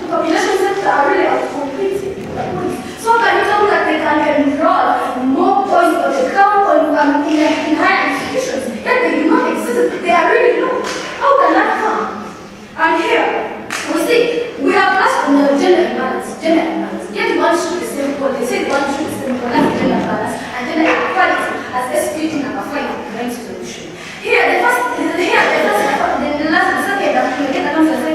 population sector are really outcompeting the boys. So can you tell me that they can enroll more boys on the ground in higher institutions? Yet they do not exist. They are really low. How can that come? And here, we see, we have asked on the gender imbalance. Yet one should the same goal. They say one should the same goal as gender balance and gender equality as SPG number 5 of the grand solution. Here, the second that we get comes and say,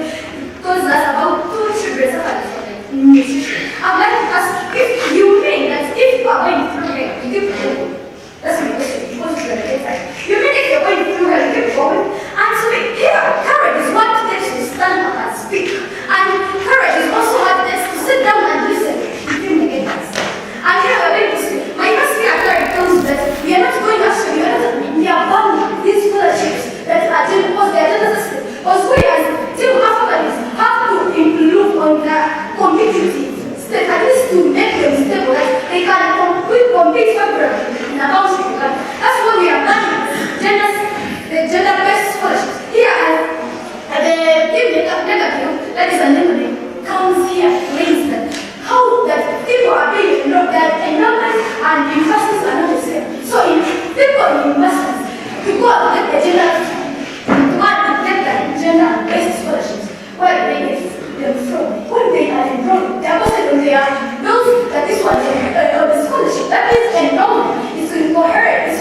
tells us about 2 children suffering from nutrition. I'd like to ask if you mean that if you are going through here, you keep going. That's my question. You want to get right. You mean if you're going through here, you keep going? And so here, courage is what it takes to stand up and speak. And courage is also what it takes to sit down and listen to communicate. And here we're going to see, my first year courage tells us that we are not going actually, we are abandoning these scholarships that are doing because they are gender system. Because we as team Africans have to improve on the competitive state, at least to make them stable, that they can compete favorably in a boundary. That's what we are planning. The gender-based scholarships. Here, the team negative, that is a negative, comes here to raise that how that people are being looked at in numbers and universities are not the same. So in people in universities, to go and get the gender-based scholarships, where do they get them from? When they are enrolled, they are posted when they are those that this one the scholarship. That means enrollment is coherent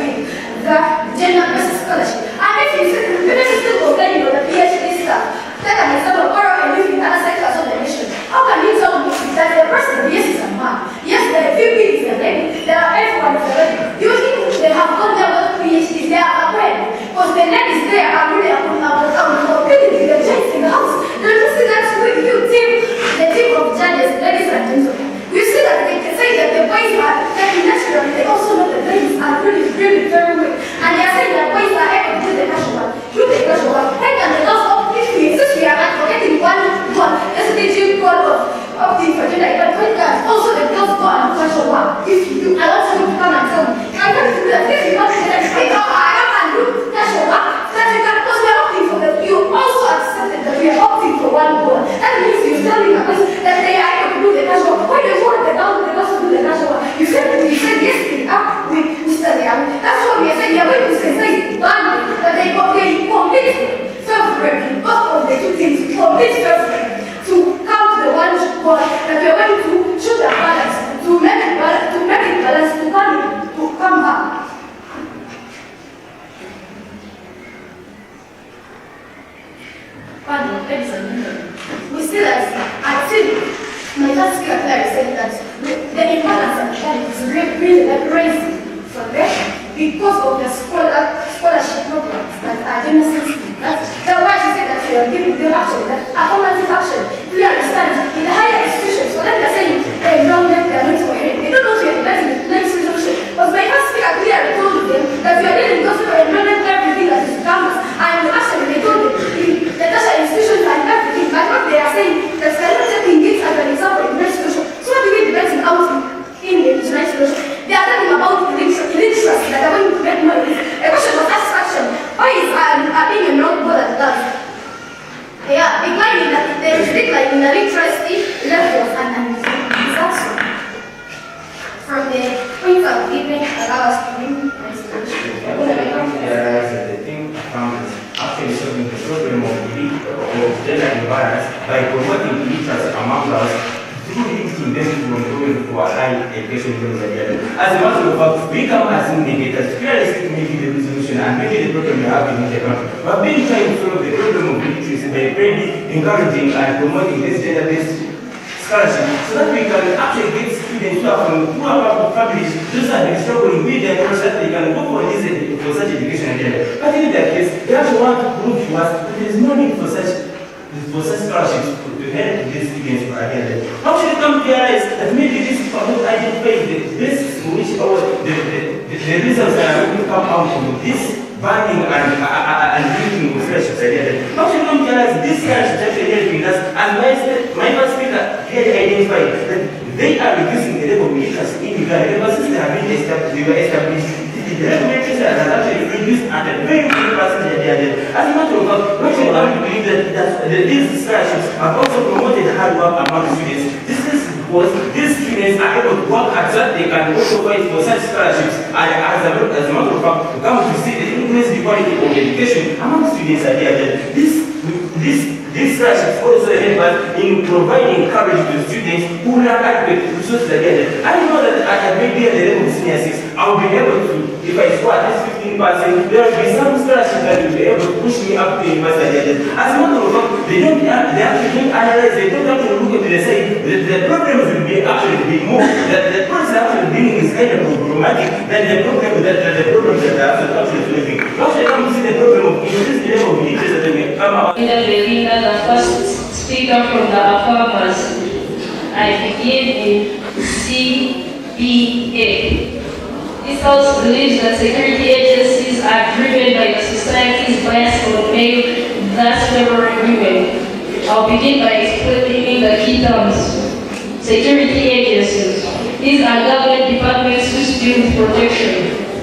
with the gender-based scholarship. And if you still complaining about the PhD stuff, take an example, or I live in other sectors of the nation. How can you tell me that the person, yes, is a man? Yes, there are few people in the lady, there are everyone is a lady. You think they have got their own PhD, they are aware. Because the ladies there are really competing with the gents in the house. Don't you see that with you, the team of judges, ladies and gentlemen? You see that they can say that the boys are very natural, they also know the ladies are really, really very weak. And they are saying that boys are able to do the casual. Do the casual. Hey, and the girls of if we are not forgetting one, SDG goal of the Virginia, but also the girls go and casual work. If you allow someone to come and tell me, I can't do that. If you want to say that, I can do casual work. That you can, because we are opting for that. You also accepted that we are opting for one goal. That means you're telling us that they are able to do the casual work. Why do you want the girls to do the casual work? You said yes, we are with Mr. Liam. That's what we are saying. We are going to say one, that they compete favorably. Both of the two things compete favorably to come to the one goal that we are going to shoot the balance, to make it balance, to come back. Pardon, ladies and gentlemen. We see that I think my last speaker Claire said that the imbalance of that is really crazy for them because of the scholarship programs that are Genesis. That's why she said that we are giving them action, that affirmative action. We understand in the higher institutions, so then they're saying they don't let their notes for hearing. They don't know to implement the next resolution. But my last speaker clearly told them that we are dealing with those who implement everything that is campus. And actually they told them the national institutions and everything, but what they are saying that they are not taking this as an example in the next solution. So what do we depend out in the next solution? They are talking about literacy that are going to make money. A question of satisfaction. Why is being enrolled more than that? Yeah, declining that there is decline in the literacy levels and is also from the point of giving allow us to bring actually solving the problem of gender imbalance by promoting literacy among us through linking them to going for high education levels again. As a matter of fact, we come as indicators, realistic maybe the resolution and maybe the problem we have in the country. But been trying to solve the problem of literacy by really encouraging and promoting this gender-based scholarship so that we can actually get students who are from families, those are struggling with their process, they can for such scholarships to help these students for again. How should we come to realize that maybe these people don't identify the basis in which the results that are going to come out from this banning and drinking of friendships idea. How should we come to realize this scholarships actually helping us, and my first speaker had identified that they are reducing the level of illiteracy in Uganda ever since they have been established. The regulators has actually reduced at a very good percentage. As a matter of fact, we should believe that these scholarships have also promoted hard work among students. This is because these students are able to work hard so that they can also fight for such scholarships. And as a matter of fact, to come to see the increased quality of education among students are there. These scholarships also help us in providing courage to students who lack adequate resources again. I know that at maybe at the level of senior 6, I'll be able to, if I score at least 15%, there will be some scholarships that will be able to push me up to university again. As a matter of fact, they actually analyze, they don't actually look at the side. The problems will be actually be more, the process actually dealing is kind of problematic than the problem that they are actually facing. How should I come to see the problem of increased level of literacy that may come out? The first speaker from the farmers, I begin in CBA. This house believes that security agencies are driven by the society's bias on male, thus favoring women. I'll begin by explaining the key terms. Security agencies. These are government departments which deal with protection.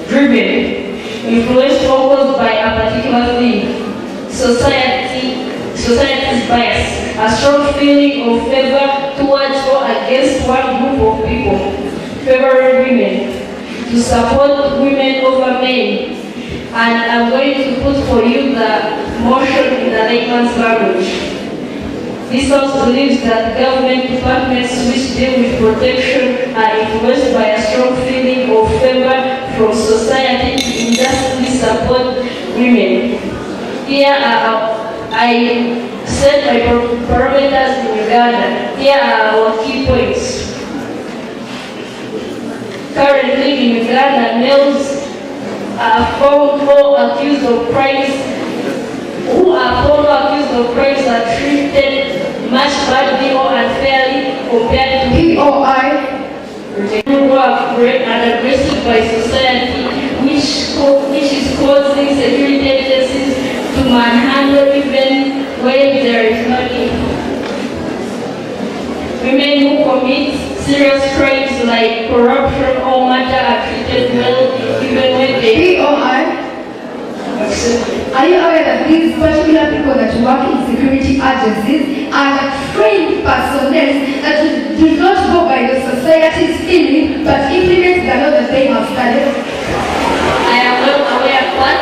Driven. Influenced focused by a particular theme. Society's bias, a strong feeling of favor towards or against one group of people, favoring women, to support women over men. And I'm going to put for you the motion in the layman's language. This house believes that government departments which deal with protection are influenced by a strong feeling of favor from society to injustice support women. Here I set my parameters in Uganda. Here are our key points. Currently in Uganda, males are found accused of crimes are treated much badly or unfairly compared to who are afraid and aggressive by society, which is causing security agencies to manhandle even when there is no need. Women who commit serious crimes like corruption or murder are treated well even when they Are you aware that these particular people that work in security agencies are trained personnel that do not go by the society's feeling but implement the law that they have studied? I am well aware, but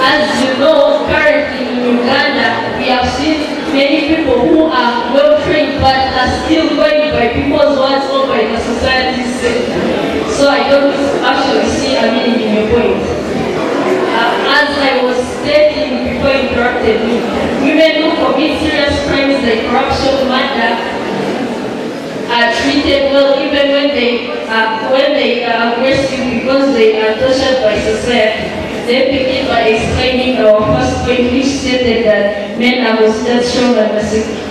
as you know, currently in Uganda, we have seen many people who are well trained but are still going by people's words or by the society's sake. So I don't actually see a meaning in your point. As I was stating before you interrupted me, women who commit serious crimes like corruption, murder, are treated well even when they are aggressive because they are tortured by society. They begin by explaining our first point, which stated that men are considered strong and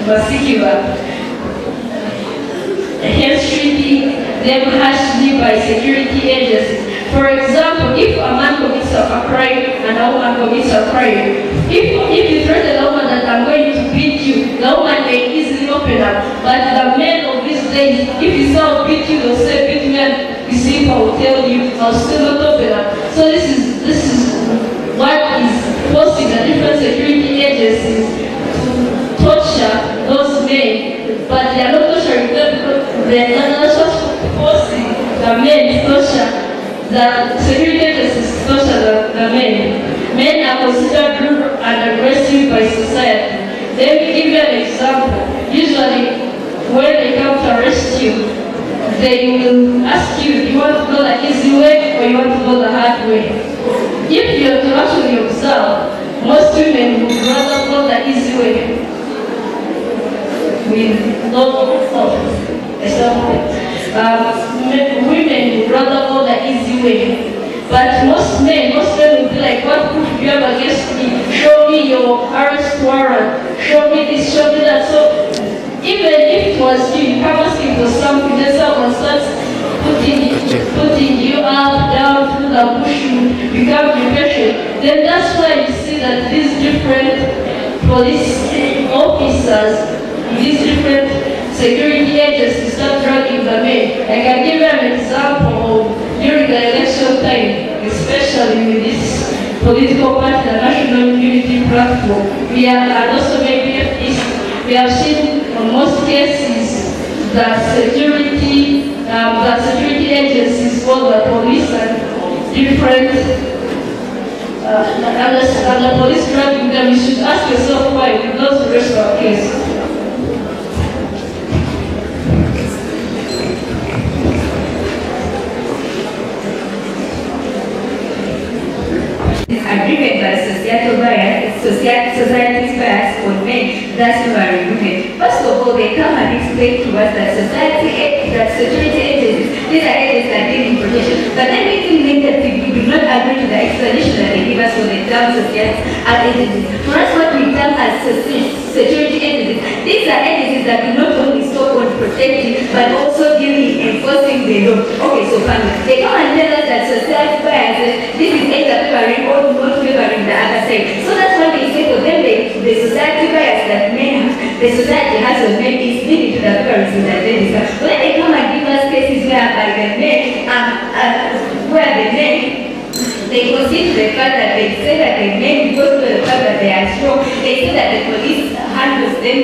masculine, hence treating them harshly by security agencies. For example, if a man commits a crime and a woman commits a crime, if you threaten a woman that I'm going to beat you, the woman may easily open up. But the men of these days, if you say I'll beat you, they'll say beat me, and you see if I will tell you, I'll still not open up. So this is what is forcing the different security agencies to torture those men. But they are not torturing them because they are not forcing the men to torture. The security agencies torture the men. Men are considered rude and aggressive by society. Let me give you an example. Usually, when they come to arrest you, they will ask you, do you want to go the easy way or you want to go the hard way? If you have to actually observe, most women would rather go the easy way. With no example. Women would rather go the easy way. But most men will be like, what proof do you have against me? Show me your arrest warrant. Show me me this, show me that. So even if it was you can't ask him for something, then someone starts putting you up, down, and push you, become depression. Then that's why you see that these different police officers, these different security agencies start dragging the men. I can give you an example during the election time, especially with this political party, the National Unity Platform. We have, and also maybe we have seen in most cases that security agencies for the police and different and the police dragging them. You should ask yourself why. We lost the rest of our case. Agreement by societal bias, society's bias on men, that's favoring women. First of all, they come and explain to us that security agencies, these are agencies that deal in protection, but then we think that we do not agree to the explanation that they give us for the term society as agencies. For us, what we term as security agencies, these are agencies that do not only stop on protecting, but also dealing in enforcing the law. Okay, so finally, they come and tell us that society biases, this is either favoring or not favoring the other side. So that's why they say for them, the society bias that men have, the society has on men is leading to the favorism that they discuss. When they come and give us cases whereby the men, where the men, they consider the fact that they say that the men, because of the fact that they are strong, they say that the police handles them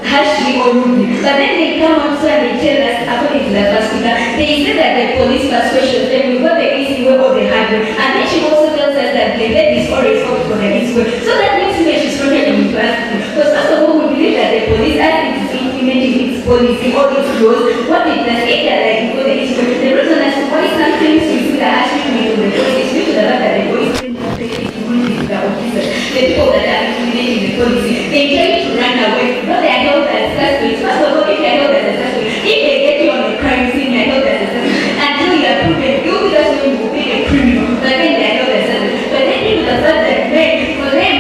harshly or rudely. But then they come out and they tell us, according to the hospital, they say that the police must question them with what the easy way or the hard way. And then she also tells us that the lady is always out for the easy way. So that makes me she's struggling with us. Because first of all, we believe that the police, as it is implementing its policy or its laws, what it does, either like for the easy way. The reason as to why sometimes we see the harsh treatment of the police is due to the fact that the police the officers, the people that are implementing the policy, they try to run away. No, they are held as suspects. First of all, if they are held as a suspect, if they get you on a crime scene, they are held as a suspect. Until you are proven, you will just know you will be a criminal. But then they are held as a suspect. But then you the fact that for them,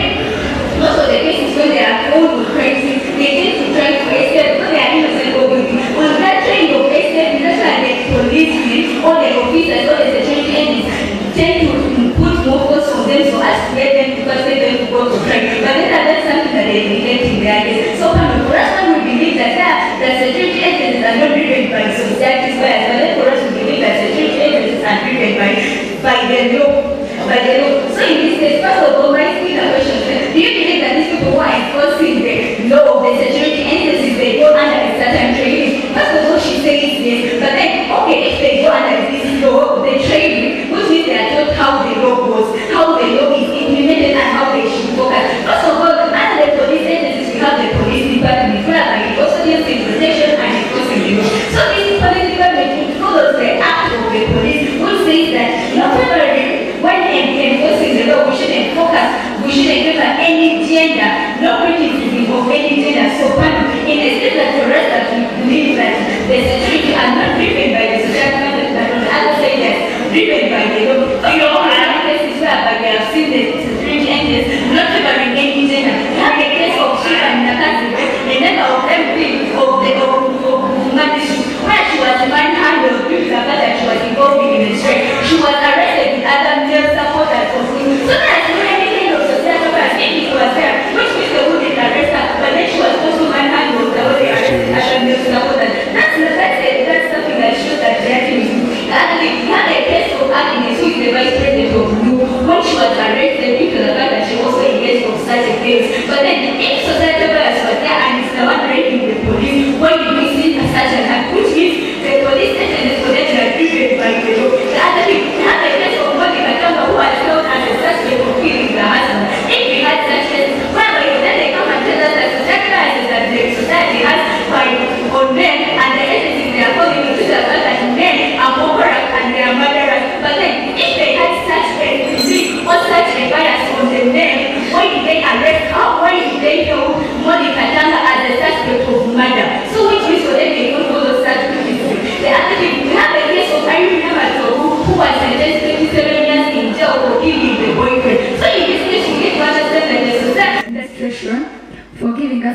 most of the cases when they are held with crime scenes, they tend to try to escape because they are innocent or guilty. On that train of escape, that's why the police or the officers or the security agents tend to put more focus on them so as to get them to persuade them to go to crime. But then that's something that they neglect in their case. So for us, we believe that the security agencies are not driven by society's bias, but then for us, we believe that security agencies are driven by the law. So in this case, first of all, my question is, do you believe that these people who are enforcing the law of the security agencies, they go under a certain training? First of all, she says yes, but then, okay, if they go under this law, the training, which means they are taught how the law goes, how the law is implemented, and how they should focus. First of all, under the police agencies, we have the police department, whereby it also deals in protection and enforcing the law. So this police department follows the act of the police, which says that no favoring when enforcing the law, we shouldn't focus, we shouldn't give any gender, no criticism of any gender. So in the state that for us that we believe that the security are not driven by the society, but on the other side they're driven by the law. You know, another case is whereby we have seen the security agents not favoring any gender. We have the case of Shiva and Nakasi, the member of MP of Mogadishu, where she was manhandled due to the fact that she was involved in the strike. She was arrested with other male supporters of him. So that's no any kind of societal bias. Maybe it was there, which means they wouldn't arrest her, but then she was also manhandled the way they arrested other male supporters. That's something that shows that they are doing. We had a case of Agnes, who is the vice president of Blue, when she was arrested due to the fact that she also engaged in such a case. But then if societal bias was there and it's the one breaking the police, why did we see such an act? Which means the police station is for them to are driven by the law. The other thing, we have a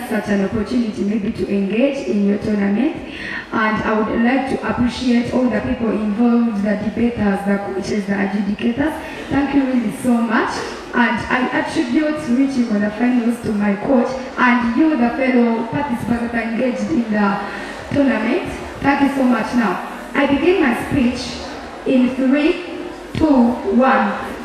such an opportunity maybe to engage in your tournament. And I would like to appreciate all the people involved, the debaters, the coaches, the adjudicators. Thank you really so much. And I attribute reaching on the finals to my coach and you, the fellow participants that are engaged in the tournament. Thank you so much. Now, I begin my speech in 3, 2, 1,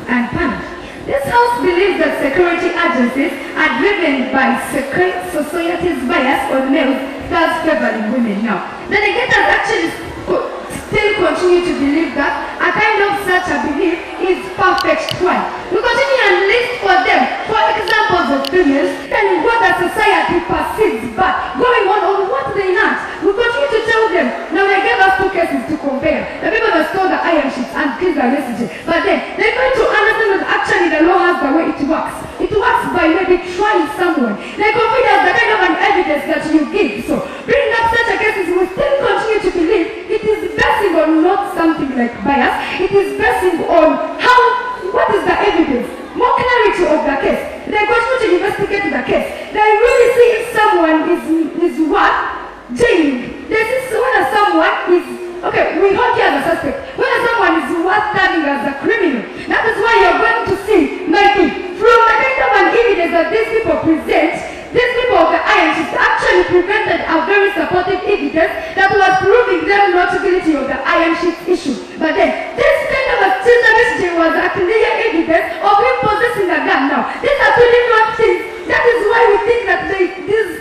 and pan. This house believes that security agencies are driven by society's bias on males, thus favoring women. Now, the negators actually still continue to believe that a kind of such a belief is perfect one. We continue and list for them, for examples of females, and what the society perceives back, going on what they learned. We continue to tell them. Now they gave us 2 cases to compare. The people that stole the iron sheets and killed the messages. But then they're going to understand that actually the law has the way it works. It works by maybe trying someone. They consider the kind of an evidence that you give. So bringing up such a cases, we still continue to believe it is basing on not something like bias. It is basing on what is the evidence, more clarity of the case. They continue to investigate the case. They really see if someone is what? Jailing. They see whether someone is, okay, we hold you as a suspect, whether someone is worth standing as a criminal. That is why you're going to see, maybe, from the kind of an evidence that these people present, these people of the iron sheets actually presented a very supportive evidence that was proving them not guilty of the iron sheet issue. But then, this kind of a messaging was a clear evidence of him possessing a gun. Now, these are 2 different things. That is why we think that these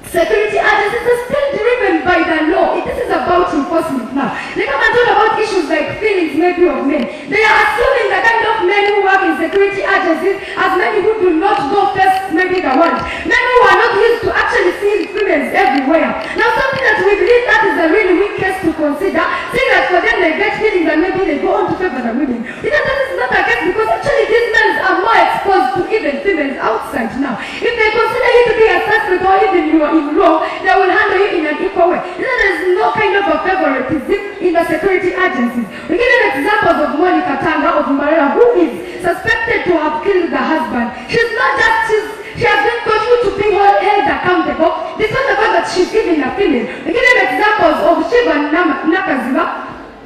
security agencies are still driven by the law. This is about enforcement now. They come and talk about issues like feelings maybe of men. They are assuming the kind of men who work in security agencies as many who do not go first maybe the world. Men who are not used to actually seeing females everywhere. Now something that we believe that is a really weak case to consider, saying that for them they get feelings and maybe they go on to favor the women. That is not a case because actually these men are more exposed to even females outside now. If they consider you to be a suspect or even you are in law, they will handle you in an equal way. There is no kind of a favoritism in the security agencies. We give an example of Monica Tanga of Marera, who is suspected to have killed the husband. She's not just, she has been continued to be held accountable despite the fact that she's even a female. We give an examples of Shiva Nakazima,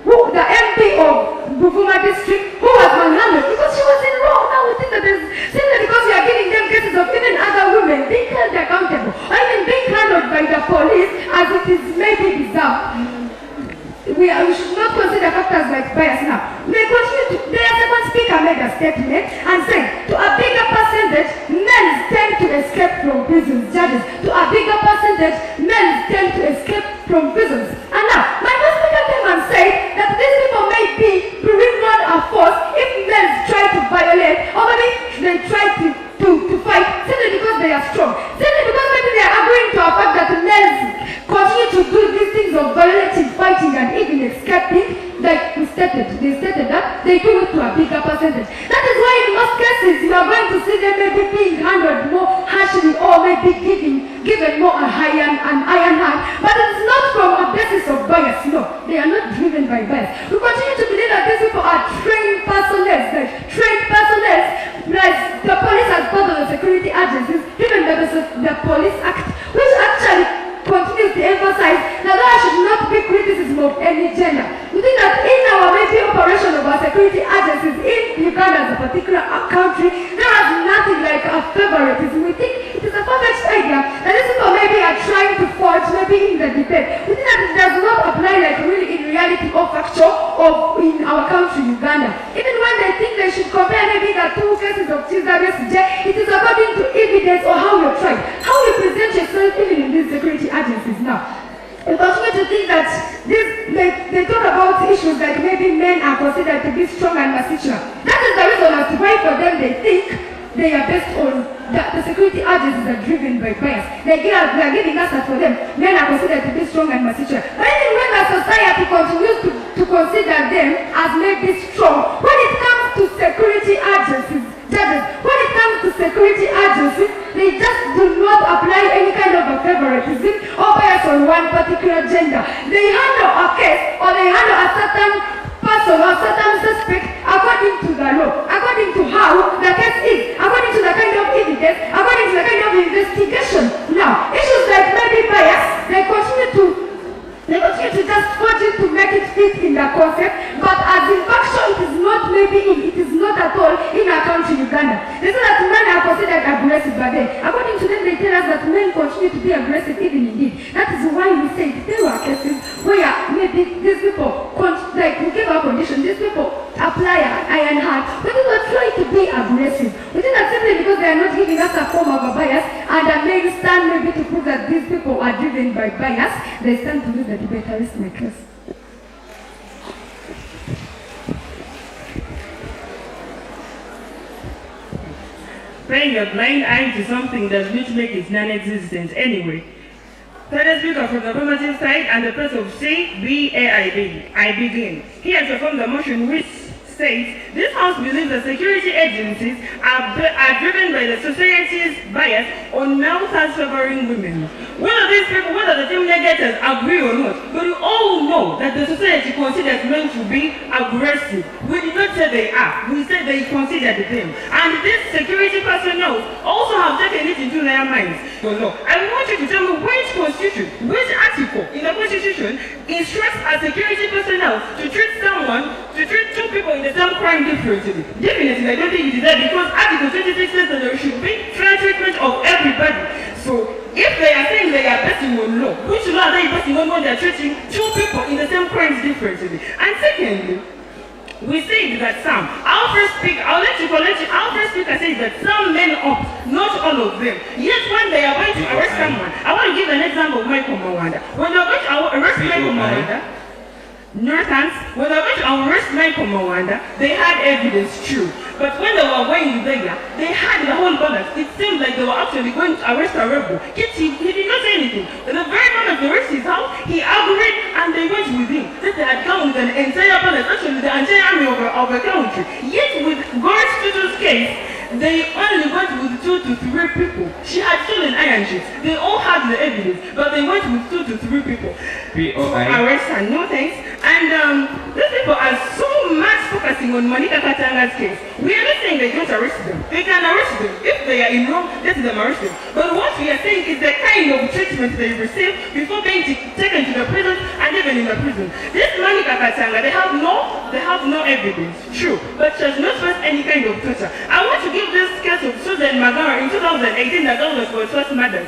who the MP of Buvuma district, who was manhandled because she was in wrong. Now we think that there's simply because we are giving them cases of even other women being held accountable or even being handled by the police as it is maybe deserved. We should not consider factors like bias now. They continue to, their second speaker made a statement and said, to a bigger percentage, men tend to escape from prisons. Judges, to a bigger percentage, men tend to escape from prisons. And now, my first speaker came and said that these people may be bringing a force if men try to violate or maybe they try to fight simply because they are strong. Simply because maybe they are agreeing to a fact that men continue to do these things of violating, fighting, and even escaping. Like they stated that they do it to a bigger percentage. That is why in most cases you are going to see them maybe being handled more harshly or maybe given more an iron hand. But it is not from a basis of bias. No, they are not driven by bias. We continue to believe that these people are trained personnel, like the police as part of the security agencies, even the Police Act, which actually continues to emphasize that there should not be criticism of any gender. We think that in our maybe operation of our security agencies in Uganda as a particular country, there is nothing like a favoritism. We think it is a perfect idea that these people maybe are trying to forge maybe in the debate. We think that it does not apply like really in reality or factual or in our country, Uganda. Even when they think they should compare maybe the 2 cases of TWSJ, it is according to evidence or how you tried, how you present yourself even in these security agencies now. We continue to think that they talk about issues like maybe men are considered to be strong and mature. That is the reason as to why for them they think they are based on the security agencies are driven by bias. They are giving us that for them men are considered to be strong and mature. But even when the society continues to consider them as maybe strong, when it comes to security agencies, judges, when it comes to security agencies, they just do not apply any kind of a favoritism or bias on one particular gender. They handle a case or they handle a certain person or certain suspect according to the law, according to how the case is, according to the kind of evidence, according to the kind of investigation. Now, country, Uganda. They say that men are considered aggressive, but then, according to them, they tell us that men continue to be aggressive even indeed. That is why we say there were cases where maybe these people, like we give our condition, these people apply an iron hand, but they were trying to be aggressive. We think that simply because they are not giving us a form of a bias, and a main stand maybe to prove that these people are driven by bias, they stand to lose the debate. I rest my case. Paying a blind eye to something does not make it non-existent anyway. Third speaker from the affirmative side and the press of CBAIB. I begin. Here to form the motion which states, this House believes the security agencies are driven by the society's bias on male thus favoring women. Whether these people, whether the team negators agree or not, but we all know that the society considers men to be aggressive. We did not say they are, we said they considered them. And these security personnel also have taken it into their minds. So no, I want you to tell me which constitution, which article in the constitution instructs a security personnel to treat two people in the same crime differently. Definitely, I don't think it is that, because Article 26 says that there should be fair treatment of everybody. So, if they are saying they are basing on law, which law are they basing on when they are treating two people in the same crimes differently? And secondly, we say that some, our first speaker says that some men opt, not all of them. Yet when they are going to arrest someone, I want to give an example of Michael Mawanda. When they are going to arrest Michael Mawanda, Northans, when they were going to arrest Michael Mawanda, they had evidence, true. But when they were going there, they had the whole balance. It seemed like they were actually going to arrest a rebel. Yet he did not say anything. The very moment they reached his house, he agreed and they went with him. That they had come with an entire balance, actually the entire army of the country. Yet with Goris Tutu's case, they only went with 2 to 3 people. She had stolen iron sheets. They all had the evidence, but they went with 2 to 3 people. Arrest her, no thanks. And these people are so much focusing on Monica Katanga's case. We are not saying they don't arrest them. They can arrest them. If they are in wrong, let them arrest them. But what we are saying is the kind of treatment they receive before being taken to the prison and even in the prison. This Monica Katanga, they have no evidence, true, but she has not faced any kind of torture. I want to give this case of Susan Magara in 2018, that girl was first murdered.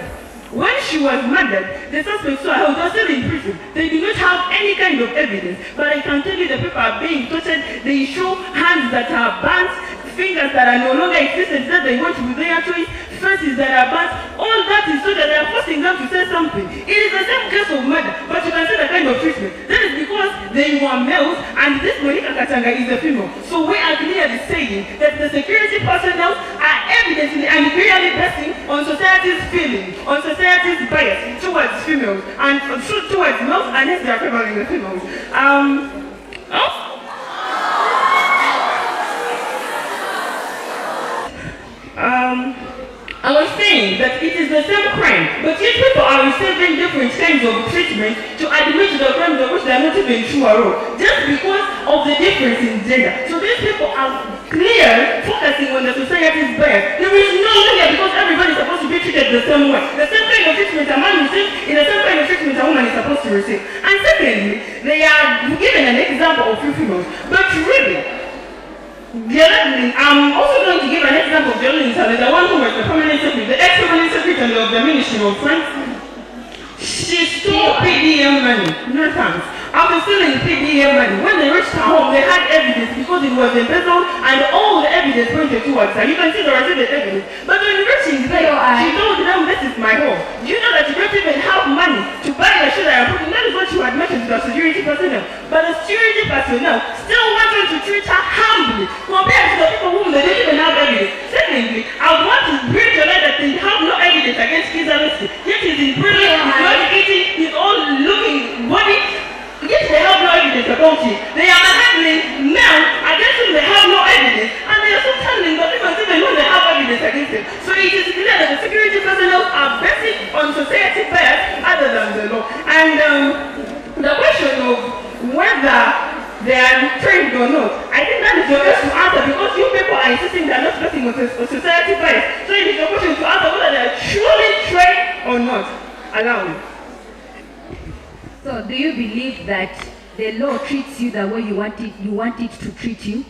When she was murdered, the suspect saw her, was still in prison. They do not have any kind of evidence, but I can tell you the people are being tortured. They show hands that are burnt, fingers that are no longer existent, that they went with their choice, faces that are burnt. All that is so that they are forcing them to say something. It is the same case of murder, but you can see the kind of treatment. That is because they were males and this Monica Katanga is a female. So we are clearly saying that the security personnel are evidently and clearly basing on society's feeling, on society's bias towards females and towards males, and hence they are favoring the females. I was saying that it is the same crime, but yet people are receiving different kinds of treatment to admit to the crimes of which they are not even sure of, just because of the difference in gender. So these people are clear, focusing on the society's bias. There is no way, because everybody is supposed to be treated the same way. The same kind of treatment a man receives is the same kind of treatment a woman is supposed to receive. And secondly, they are given an example of females, but really, I'm also going to give an example of Jolene Sale, the one who was the permanent secretary, the ex-permanent secretary of the Ministry of France. She stole PDM money, no thanks. After stealing PDM money, when they reached her home, they had evidence because it was embezzled and all the evidence pointed towards her. You can see the received evidence. But when reaching there, she told them, this is my home. Do you know that you don't even have money to buy the shoe that I'm putting? That is what you had mentioned to the security personnel. But the security personnel still wanted to treat her humbly compared to the people whom they didn't even have evidence. Secondly, I want to bring to light that they have no evidence against Kizalowski. Yet he's in prison, he's not eating, he's all looking body. Yes, they have no evidence about it. They are handling men against whom they have no evidence, and they are still handling the people even when they have evidence against them. So it is clear that the security personnel are based on society bias other than the law. And the question of whether they are trained or not, I think that is your question to answer, because you people are insisting they are not basing on society bias. So it is your question to answer whether they are truly trained or not. Allow me. So, do you believe that the law treats you the way you want it to treat you?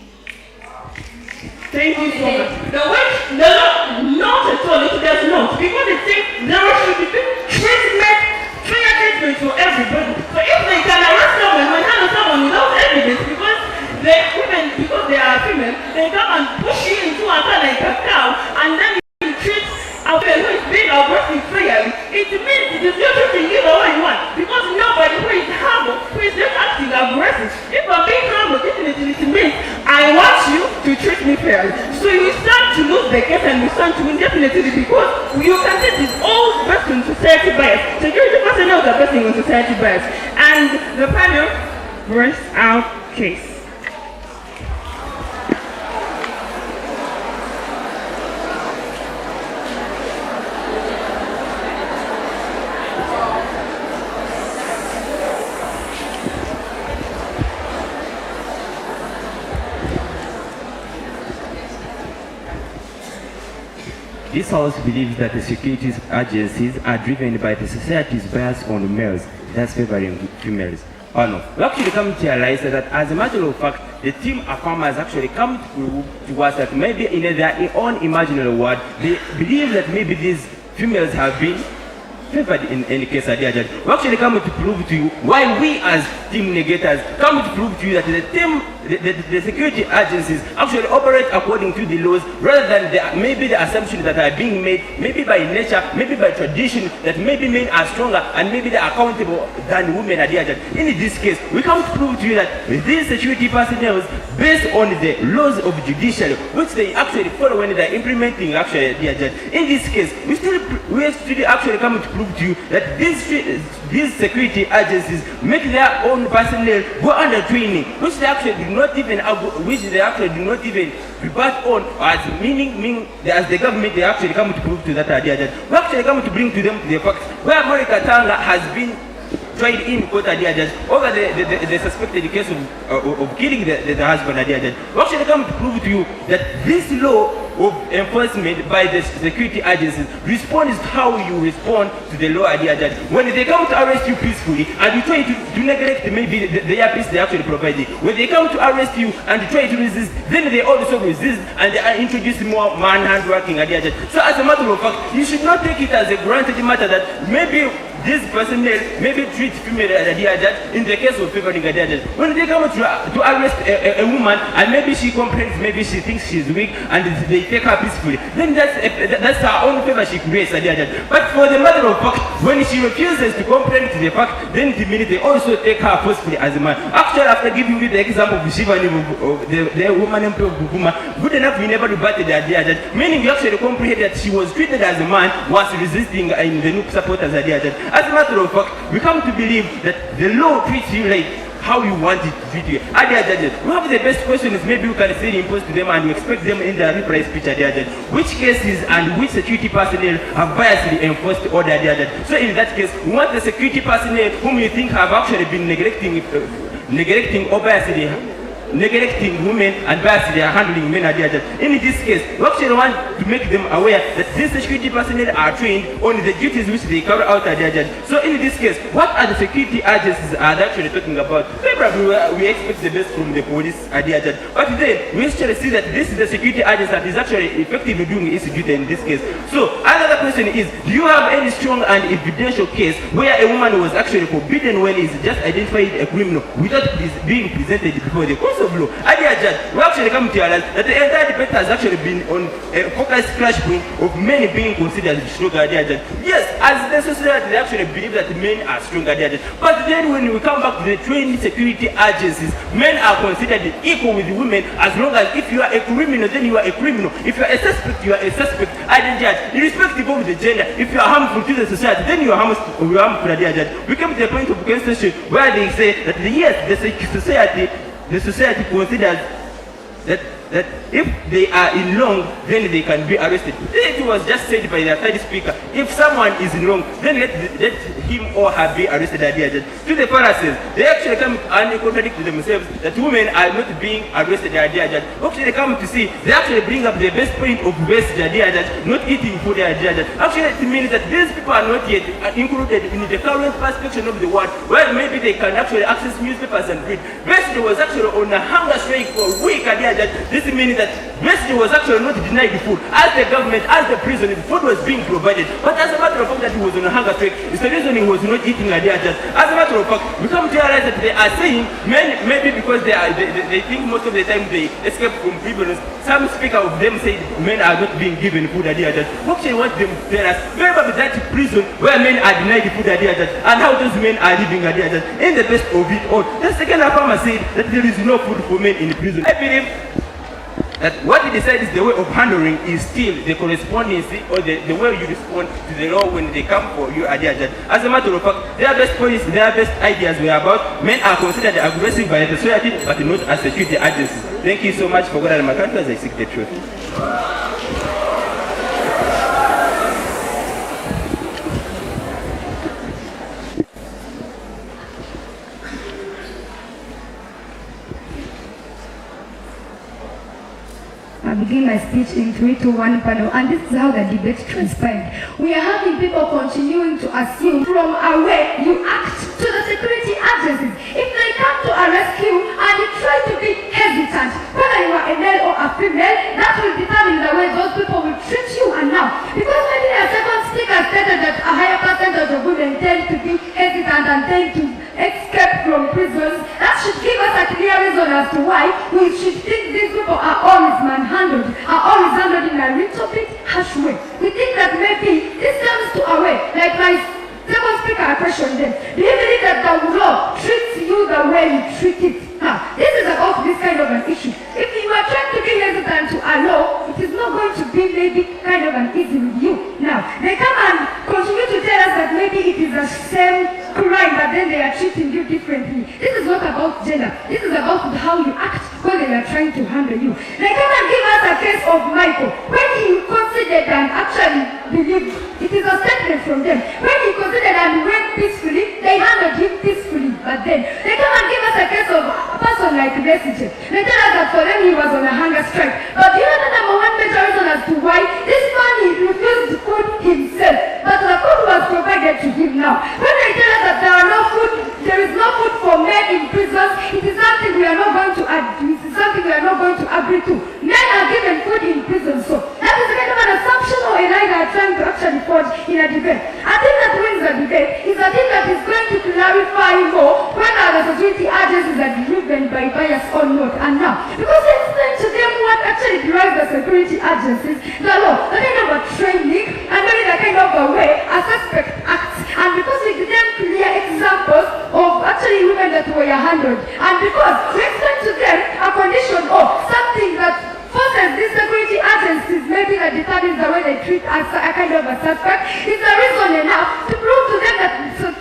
Thank you so much. The word, the law, not at all, it does not. Because it says there should be treatment, fair treatment for everybody. So if they can arrest someone when handle someone without evidence, because they women, because they are female, they come and push you into a car like a cow, and then you treat a woman who is being aggressive fairly. It means it is not treating you the way you want. Because nobody who is humble, who is just acting aggressive. If I'm being humble, definitely it means I want you to treat me fairly. So you stand to lose the case and you stand to win definitely because you can say it is all based on society bias. Security personnel are based on society bias. And the panel brings out case. This house believes that the security agencies are driven by the society's bias on males, thus favoring females. Oh no. We actually come to realize that as a matter of fact, the team Afama actually come to us that maybe in their own imaginary world, they believe that maybe these females have been favored in any case. We actually come to prove to you why we as team negators come to prove to you that the security agencies actually operate according to the laws rather than maybe the assumptions that are being made, maybe by nature, maybe by tradition, that maybe men are stronger and maybe they are accountable than women are. In this case, we come to prove to you that these security personnel, based on the laws of judiciary, which they actually follow when they are implementing actually, in this case, we still actually come to prove to you that these security agencies make their own personnel go under training, which they actually do not even rebut on as meaning as the government. They actually come to prove to that idea. We actually come to bring to them the fact where Monica Tanga has been tried in court over the suspected case of killing the husband. We actually come to prove to you that this law of enforcement by the security agencies responds how you respond to the law. When they come to arrest you peacefully and you try to neglect maybe the earpiece they actually provide, when they come to arrest you and try to resist, then they also resist and they are introducing more manhunt working. So as a matter of fact, you should not take it as a granted matter that maybe this personnel maybe treat female in the case of favoring when they come to arrest a woman and maybe she complains, maybe she thinks she's weak and they take her peacefully, then that's her own favor she creates. But for the matter of fact, when she refuses to complain to the fact, then the minute they also take her forcefully as a man. Actually, after giving you the example of Shivani, the woman of Bukuma, good enough we never rebutted the idea meaning you actually comprehend that she was treated as a man, was resisting in the NUP supporters. As a matter of fact, we come to believe that the law treats you like how you want it to treat you. We have the best question is maybe you can say impose to them and you expect them in their reply speech. Which cases and which security personnel have biasly enforced order? So in that case, we want the security personnel whom you think have actually been neglecting or biasly neglecting women and biasly handling men. In this case, we actually want to make them aware that these security personnel are trained on the duties which they carry out. So in this case, what are the security agencies are actually talking about? Probably we expect the best from the police, but then we actually see that this is the security agency that is actually effectively doing its duty in this case. So another question is, do you have any strong and evidential case where a woman was actually forbidden when is just identified a criminal without being presented before the court of law? We actually come to realize that the entire debate has actually been on a focused clash point of men being considered stronger. Yes, as the society they actually believe that men are stronger. But then when we come back to the trained security agencies, men are considered equal with women as long as if you are a criminal, then you are a criminal. If you are a suspect, you are a suspect. Irrespective of the gender, if you are harmful to the society, then you are harmful. We come to the point of constitution where they say that yes, the society considers that if they are in wrong, then they can be arrested. It was just said by the third speaker, if someone is in wrong, then let him or her be arrested. To the Pharisees, they actually come and contradict themselves that women are not being arrested. Actually, they come to see, they actually bring up the best point of waste, not eating food. Actually, it means that these people are not yet included in the current perception of the world, where maybe they can actually access newspapers and read. Based Besigye was actually on a hunger strike for a week, and this means that Besigye was actually not denied the food. As the government, as the prison, the food was being provided. But as a matter of fact that he was on a hunger strike, it's the reason he was not eating As a matter of fact, we come to realize that they are saying men, maybe because they think most of the time they escape from prisons. Some speaker of them say men are not being given food What they want them to tell us, remember that prison where men are denied food and how those men are living in the best of it all. The second farmer said that there is no food for men in the prison. I believe that what they decide is the way of handling is still the correspondency or the way you respond to the law when they come for you As a matter of fact, their best policies, their best ideas were about men are considered aggressive by the society but not as security agencies. Thank you so much for God and my country as I seek the truth. I begin my speech in 3 to 1 panel, and this is how the debate transpired. We are having people continuing to assume from away you act to the security agencies. If they come to arrest you and you try to be hesitant, whether you are a male or a female, that will determine the way those people will treat you. And now, because maybe a second speaker stated that a higher percentage of women tend to be hesitant and tend to escape from prisons, that should give us a clear reason as to why we should think these people are always manhandled, are always handled in a little bit harsh way. We think that maybe this comes to a way, like my second speaker, I questioned them. Do you believe that the law treats you the way you treat it? This is about this kind of an issue. If you are trying to be hesitant to a law, it is not going to be maybe kind of an easy with you. Now, they come and continue to tell us that maybe it is the same crime, but then they are treating you differently. This is not about gender. This is about how you act when they are trying to handle you. They come and give us a case of Michael. When he considered and actually believed, it is a statement from them. When he considered and went peacefully, they handled him peacefully. But then, they come and give us a case of a person like Besigye. They tell us that for them he was on a hunger strike. But you know the number one major reason as to why this man he refused food himself. But the food was provided to him now. When they tell us that there is no food for men in prisons, it is something we are not going to agree to. Men are given food in prison, so that is kind of an assumption or a lie that are trying to actually forge in a debate. I think that wins the debate is a thing that is going to clarify more whether the security agencies are driven by bias or not. And now, because they explain to them what actually drives the security agencies, the law, the kind of a training, and maybe the kind of a way a suspect acts. And because we give them clear examples of actually women that were handled, and because we explain to them a condition of something that forces these security agencies maybe that determines the way they treat us a kind of a suspect, is a reason enough to prove to them that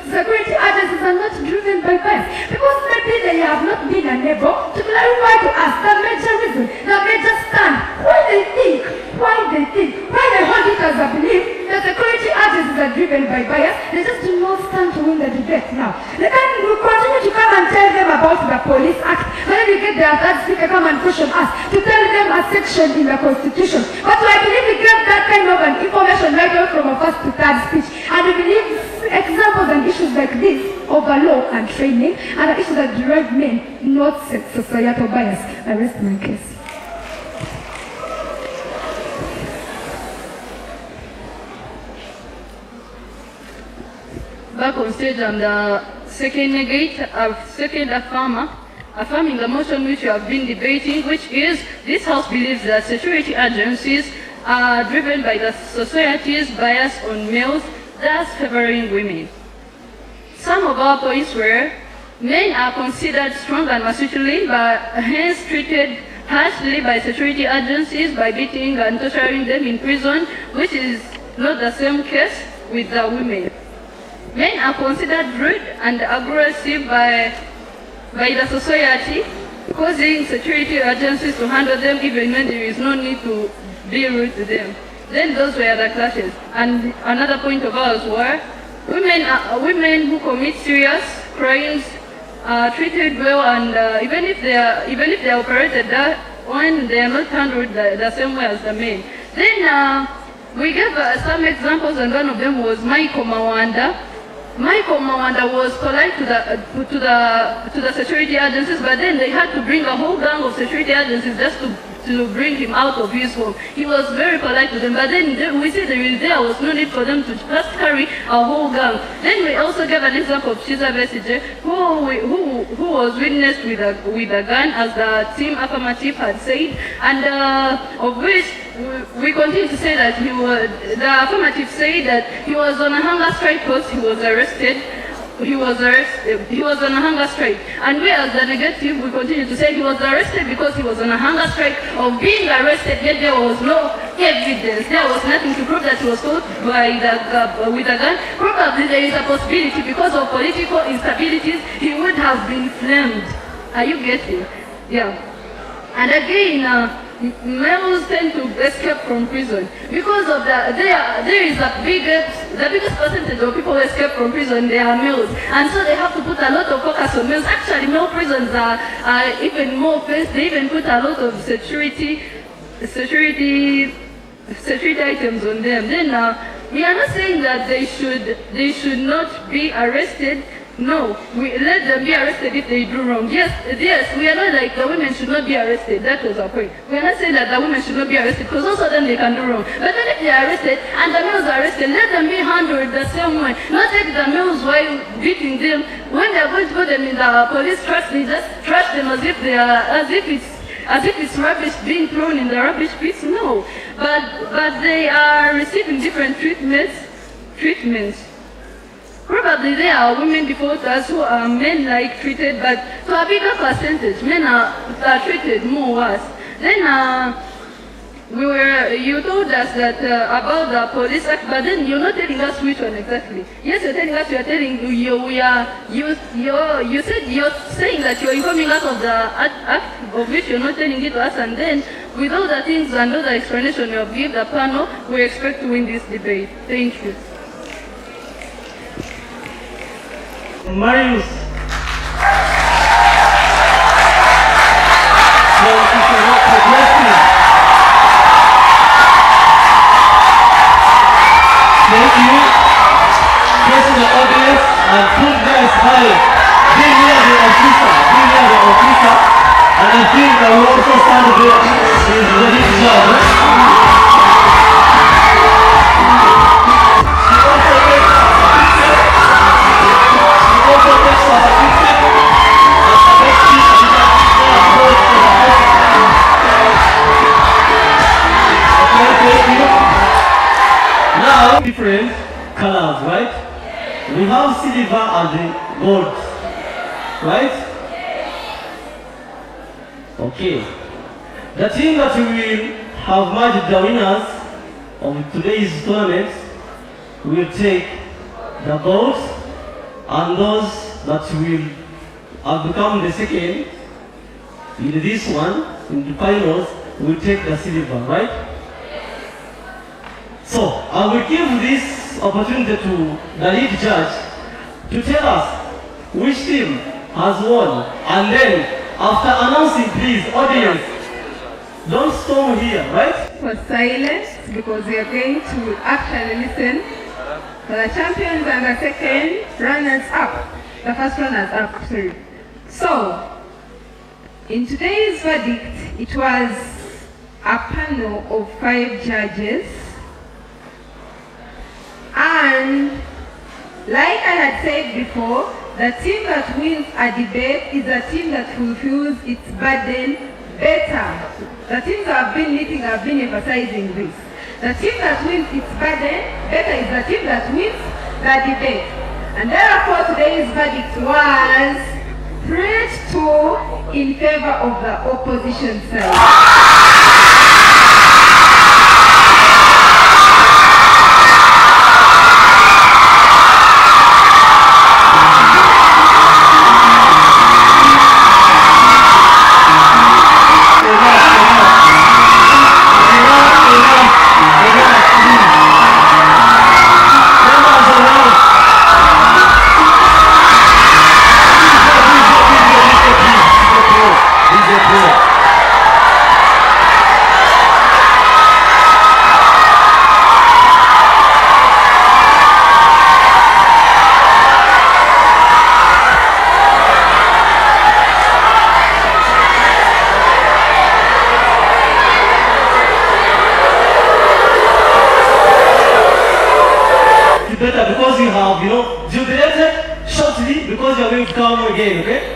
security agencies are not driven by bias. Because maybe they have not been unable to clarify to us the major reason, the major stand, why they hold it as a belief that security agencies are driven by bias. They just do not stand to win the debate now. They can continue to come and tell them about the Police Act. When we get their third speaker come and question us to tell them a section in the Constitution. But I believe we get that kind of an information right away from a first to third speech. And we believe examples and issues like this of a law and training and the issues that derive men, not societal bias. I rest my case. Back on stage, I'm the second negate, second affirmer, affirming the motion which you have been debating, which is this House believes that security agencies are driven by the society's bias on males, thus favoring women. Some of our points were men are considered strong and masculine, but hence treated harshly by security agencies by beating and torturing them in prison, which is not the same case with the women. Men are considered rude and aggressive by the society, causing security agencies to handle them even when there is no need to be rude to them. Then those were the clashes. And another point of ours were women who commit serious crimes are treated well, and even if they are operated that when they are not handled the same way as the men. Then we gave some examples, and one of them was Michael Mawanda, Michael Mawanda was polite to the security agencies, but then they had to bring a whole gang of security agencies just to bring him out of his home. He was very polite to them, but then we see there was no need for them to just carry a whole gang. Then we also gave an example of Chiza Besije, who was witnessed with a gun, as the team affirmative had said, and of which we continue to say that the affirmative said that he was on a hunger strike because he was arrested. He was on a hunger strike. And we as the negative, we continue to say he was arrested because he was on a hunger strike of being arrested, yet there was no evidence. There was nothing to prove that he was caught with a gun. Probably there is a possibility because of political instabilities, he would have been flamed. Are you getting? Yeah. And again, males tend to escape from prison because of that. There is the biggest percentage of people who escape from prison. They are males, and so they have to put a lot of focus on males. Actually, male prisons are even more offense. They even put a lot of security items on them. Then we are not saying that they should not be arrested. No, we let them be arrested if they do wrong. Yes, we are not like the women should not be arrested. That was our point. We are not saying that the women should not be arrested because also then they can do wrong. But then if they are arrested and the males are arrested, let them be handled the same way. Not take the males while beating them. When they are going to put them in the police trash, they just trash them as if it's rubbish being thrown in the rubbish pits. No, but they are receiving different treatments. Probably there are women defaulters who are men-like treated, but to a bigger percentage, men are treated more worse. Then you told us that about the police act, but then you're not telling us which one exactly. Yes, you're telling us. You said you're saying that you're informing us of the act of which you're not telling it to us, and then with all the things and all the explanation you have given the panel, we expect to win this debate. Thank you. Marius. Thank you. Face the audience and put guys high. Be near the officer. And I think that we also stand there. He's ready to judge. Different colors, right? We have silver and the gold, right? Okay. The team that will have matched the winners of today's tournament will take the gold, and those that will have become the second in this one, in the finals, will take the silver, right? So, I will give this opportunity to the lead judge to tell us which team has won. And then, after announcing, please, audience, don't storm here, right? For silence, because we are going to actually listen for the champions and the second runners-up. The first runners-up, sorry. So, in today's verdict, it was a panel of 5 judges. And like I had said before, the team that wins a debate is a team that fulfills its burden better. The teams that have been meeting have been emphasizing this. The team that wins its burden better is the team that wins the debate. And therefore today's verdict was 3-2 in favor of the opposition side. come again, okay?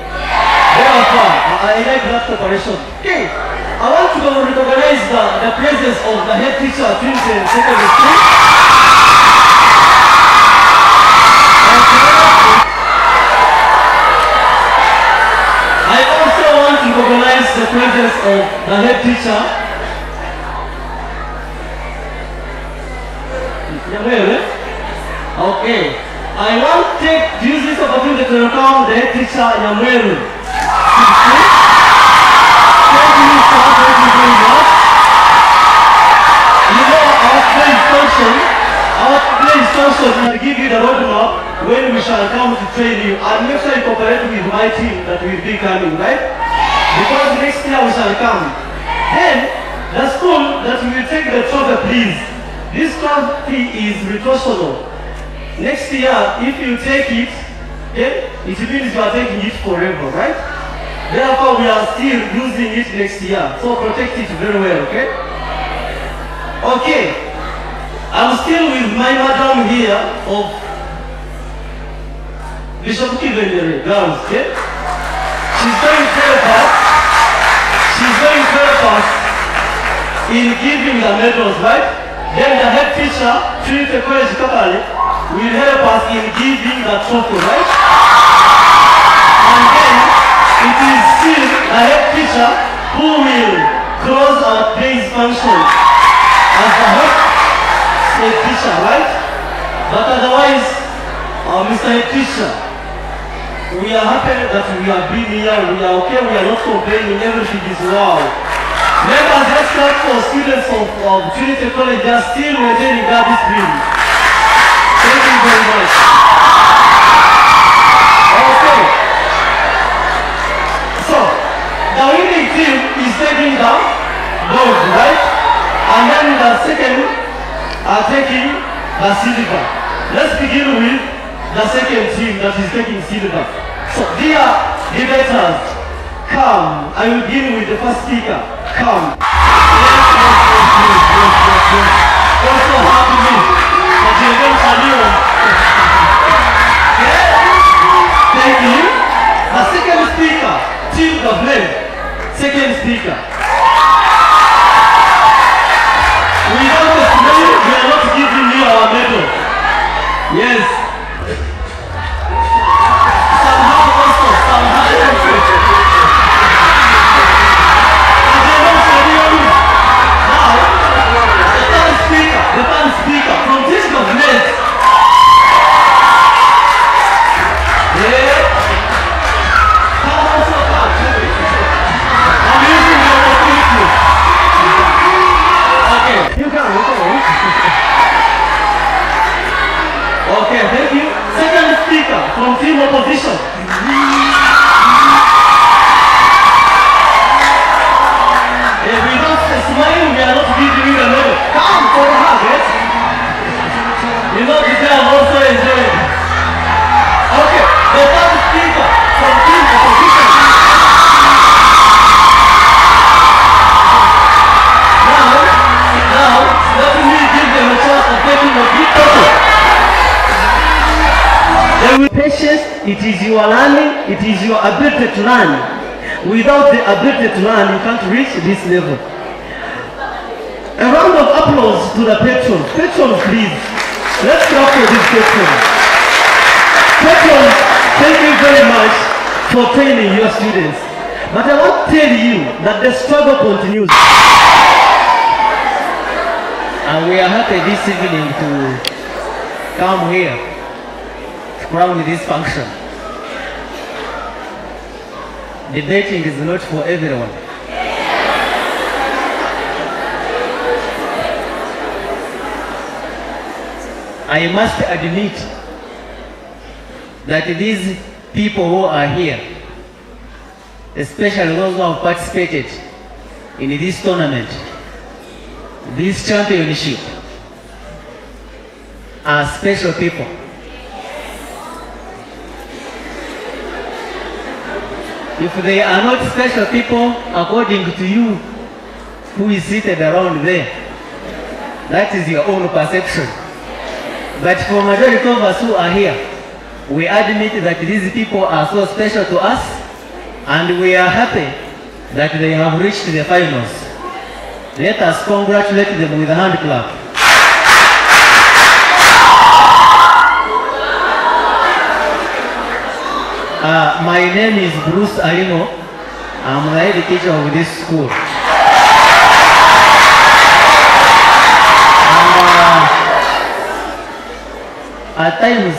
Therefore, I like that cooperation. Okay, I want to recognize the presence of the head teacher at Trinity Secondary School. I also want to recognize the presence of the head teacher. Okay. I want to use this opportunity to welcome the head teacher, Nyamweru. Thank you, sir. Thank you very much. You know, our today's function will give you the roadmap when we shall come to train you, and make sure you cooperate with my team that will be coming, right? Because next year we shall come. Then, the school that will take the trophy, please. This trophy is retrospective. Next year, if you take it, okay, it means you are taking it forever, right? Therefore, we are still using it next year. So protect it very well, okay? Okay. I'm still with my madam here of Bishop Kivendere Girls, okay? She's going to help us. She's going to help us in giving the medals, right? Then the head teacher, Trinity College Kapali, will help us in giving the trophy, right? And then it is still the head teacher who will close our today's function as the head teacher, right? But otherwise, Mr. Head Teacher, we are happy that we have been here, we are okay, we are not complaining, everything is wow. Members, let's start for students of Trinity College, they are still maintaining that discipline. Thank you very much. Okay. So, the winning team is taking the gold, right? And then the second are taking the silver. Let's begin with the second team that is taking silver. So, dear debaters, come. I will begin with the first speaker. Come. Yes. Also happy me. Thank you. The second speaker, Team Gabriel. Second speaker. Without the smell, we are not giving you our medal. Yes. Somehow also. Now, the third speaker from this government. Yeah. Come also come. I'm using your opportunity. Okay, you can. Okay, thank you. Second speaker from team opposition. If we don't smile, we are not giving you a medal. Come for the hug, yes? You know, today I'm also enjoying. Okay, the third speaker from team opposition. Now, let me give them a chance of taking a big photo. Patience, it is your learning, it is your ability to learn. Without the ability to learn, you can't reach this level. A round of applause to the patrons. Patrons, please. Let's clap for this patron. Patrons, thank you very much for training your students. But I want to tell you that the struggle continues. And we are happy this evening to come here to crown this function. Debating is not for everyone. I must admit that these people who are here, especially those who have participated in this tournament, this championship, are special people. If they are not special people, according to you, who is seated around there, that is your own perception. But for majority of us who are here, We admit that these people are so special to us, and we are happy that they have reached the finals. Let us congratulate them with a hand clap. My name is Bruce Alino. I'm the head teacher of this school. At times,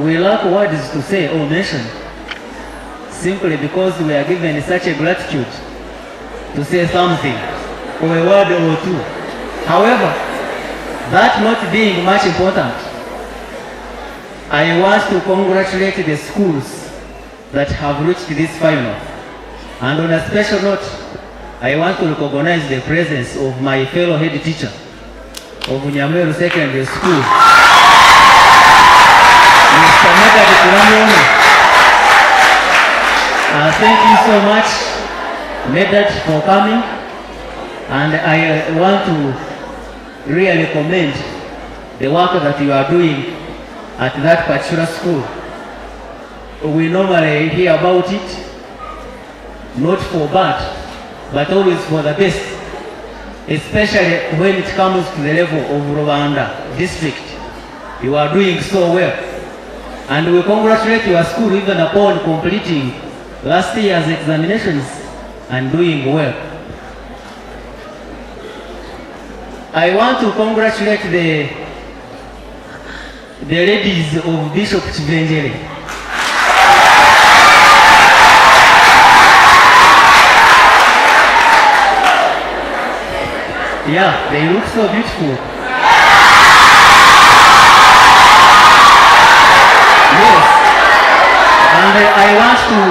we lack words to say or mention, simply because we are given such a gratitude to say something, or a word or two. However, that not being much important, I want to congratulate the schools that have reached this final. And on a special note, I want to recognize the presence of my fellow head teacher of Nyamweru Secondary School, Mr. Medad Kulamono. Thank you so much, Medad, for coming. And I want to really commend the work that you are doing at that particular school. We normally hear about it, not for bad, but always for the best, especially when it comes to the level of Rwanda district. You are doing so well. And we congratulate your school even upon completing last year's examinations and doing well. I want to congratulate the ladies of Bishop Chivenjere. Yeah, they look so beautiful. Yes. And I want to,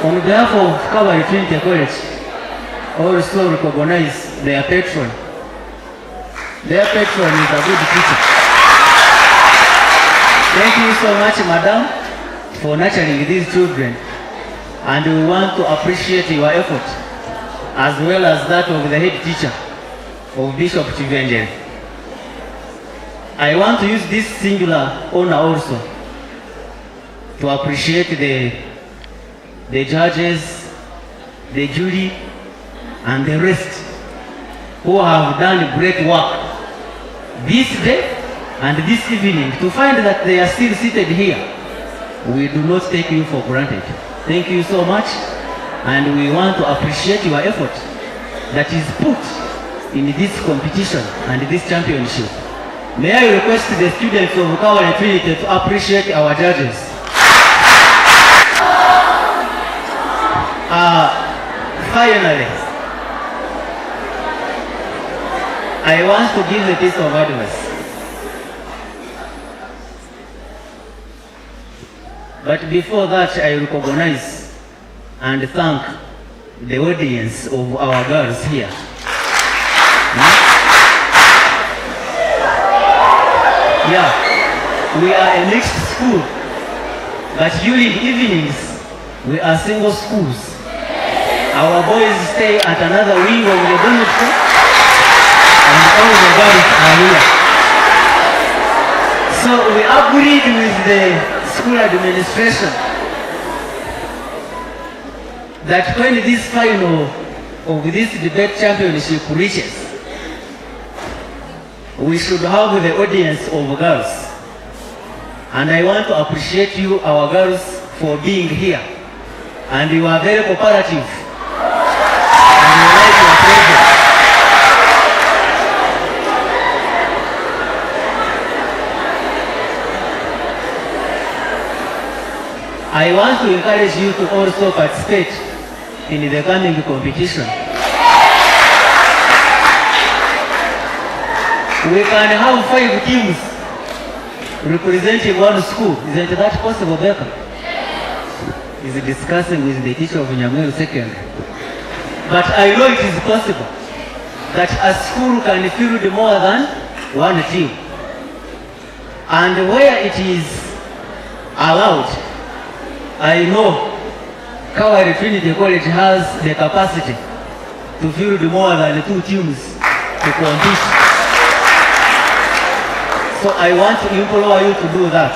on behalf of Calvary Trinity College, also recognize their patron. Their patron is a good teacher. Thank you so much, Madam, for nurturing these children. And we want to appreciate your effort, as well as that of the head teacher of Bishop Chivenjere. I want to use this singular honor also to appreciate the judges, the jury, and the rest who have done great work this day and this evening. To find that they are still seated here, we do not take you for granted. Thank you so much, and we want to appreciate your effort that is put in this competition and this championship. May I request the students of Calvary Trinity to appreciate our judges. Finally, I want to give a piece of advice. But before that, I recognize and thank the audience of our girls here. Yeah, we are a mixed school, but during evenings, we are single schools. Our boys stay at another wing of the dormitory, and all the girls are here. So we agreed with the school administration that when this final of this debate championship reaches, we should have the audience of girls. And I want to appreciate you, our girls, for being here. And you are very cooperative. And we like your presence. I want to encourage you to also participate in the coming competition. We can have 5 teams representing one school. Isn't that possible, Becca? Is discussing with the teacher of Nyamweru Secondary. But I know it is possible that a school can field more than one team. And where it is allowed, I know Calvary Trinity College has the capacity to field more than 2 teams to compete. So I want to implore you to do that.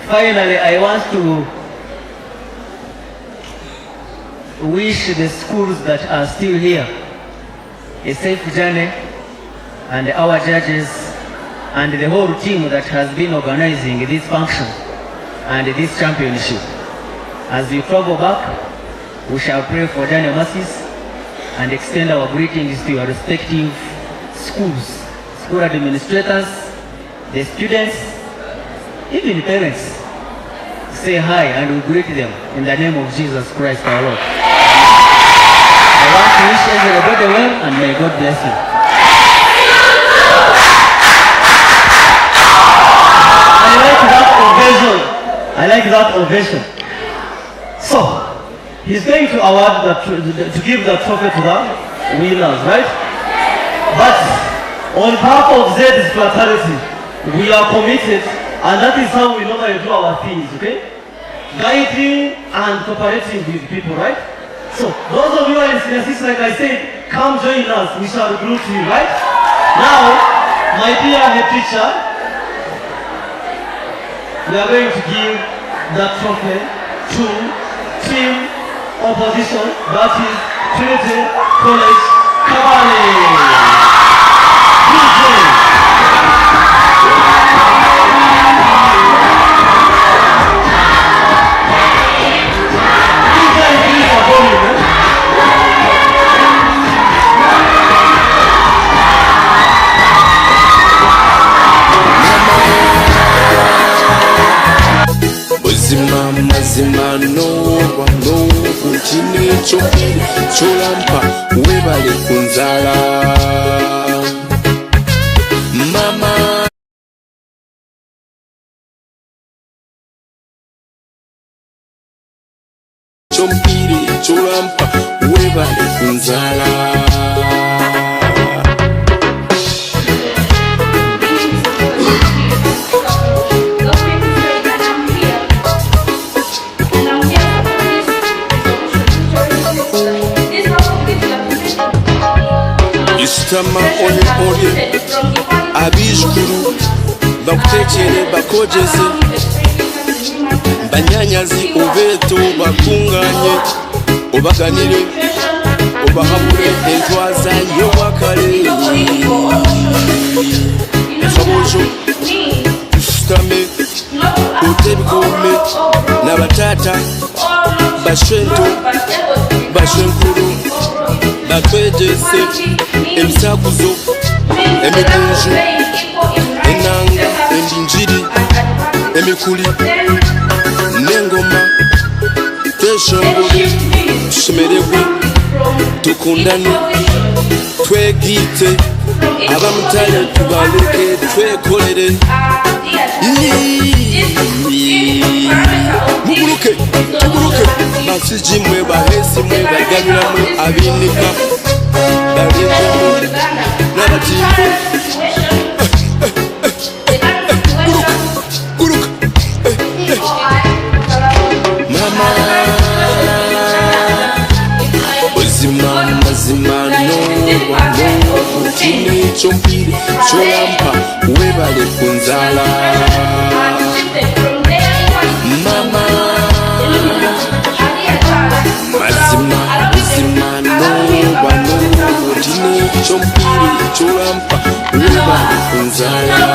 Finally, I want to wish the schools that are still here a safe journey, and our judges and the whole team that has been organizing this function and this championship. As we travel back, we shall pray for Daniel mercies and extend our greetings to your respective schools, school administrators, the students, even parents. Say hi and we greet them in the name of Jesus Christ our Lord. I want to wish everybody well and may God bless you. I like that ovation. I like that ovation. So, he's going to award to give the trophy to the winners, right? But on behalf of Z's fraternity, we are committed, and that is how we normally do our things, okay? Guiding and cooperating with people, right? So, those of you who are in senior six, like I said, come join us. We shall recruit you, right? Now, my dear head teacher, we are going to give that trophy to team opposition, that is Trinity College Kabale. Mazima nowa utine chokiri cholampa webale kunzala mama chompiri cholampa webale kunzala. Istama ole abijukuru bakutekere bakojeze banyanyazi obeto bakunganye obaganire obahabure entwaza yowakale efabojo tusitame otebikome n'abatata bashento bashenkuru batwejese ebisakuzo emikunju enanga endinjiri emikuli n'engoma tweshongole tushemeregwe tukundane twegite abamutale tubaleke twekolere muguruke tuguruke basiji mwe bahesi mwe baganira mwe abinika barinze n'abatimbo guruka mama ozima mazima no utine chompiri cholampa webale kunzala mama mazima no utine chompiri cholampa webale kunzala.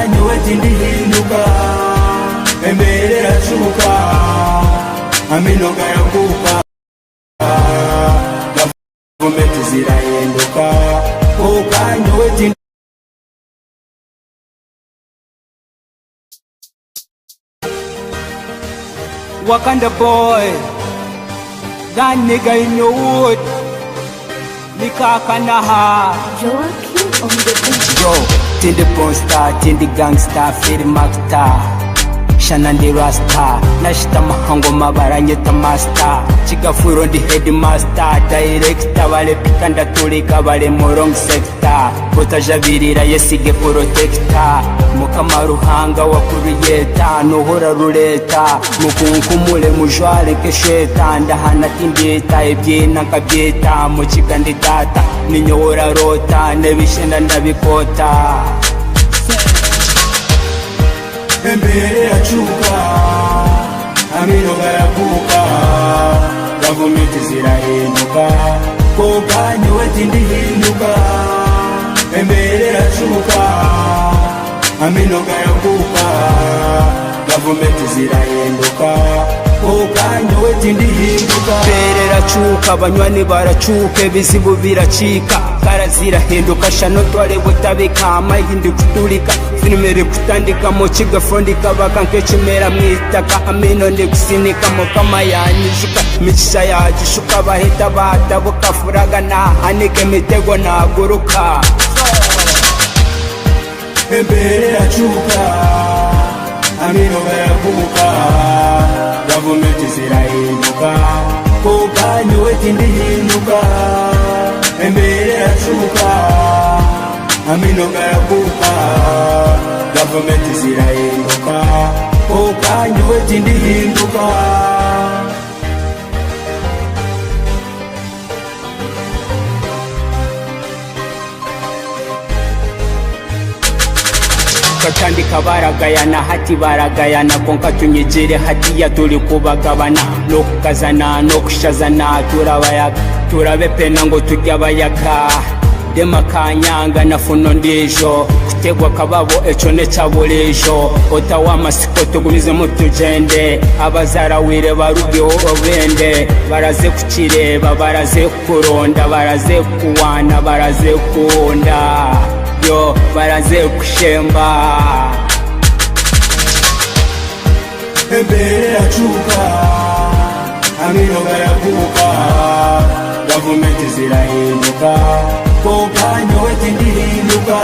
kukanya weti ndihinduka embere iracuka amino gayakuka gavumenti zirahinduka kukanya weti Wakanda boy, that nigga in your wood, Nikakanaha. Joaquin on the beat. Yo, Tindi Pornstar, Tindi Gangsta, Firi Makta, Shanandi Rasta, Nashita Mahango Mabaranyeta Master, Chikafuro the headmaster, director, Vale Pikanda Tulika, Vale Morong sector, Botajavirira Yesige protector, Mukamaruhanga wa Kurieta, Nohora Ruleta, Mukunkumule Mujwale Kesheta, Ndahana Tindita, Ebyena Kabyeta, Muchikandidata, Ninyora Rota, Nevishenda Ndabikota. Embere iracuka amino gayakuka gavumenti zirahinduka kukanya weti ndihinduka embere iracuka amino gayakuka gavumenti zirahinduka kukanya weti ndihinduka embere iracuka abanywani baracuka ibizibu biracika karazira hinduka shano twale butabika amayindi kutulika filmere kutandika mochiga frondika bakanke chimera mwitaka amino ndikusinika mukama yanyishuka michisha yajishuka bahita batabuka furaga na hanike mitego naguruka embere iracuka amino gayakuka gavumenti zirahinduka kukanya weti ndihinduka embere iracuka amino gayakuka gavumenti zirahinduka kukanya weti ndihinduka katandika baragayana hati baragayana konka tunyegere hatiya turi kubagabana no kukazana no kushazana turabayaga turabe pena ngo tujya abayaga dema kanyanga na funo ndijo kutegwa kababo eco ne cabulijo otawa masiko tugumize mutugende abazara wire barugeho obende baraze kukireba baraze kuronda baraze kuwana baraze kunda yo baraze kushemba embere iracuka amino gayakuka gavumenti zirahinduka kukanya weti ndihinduka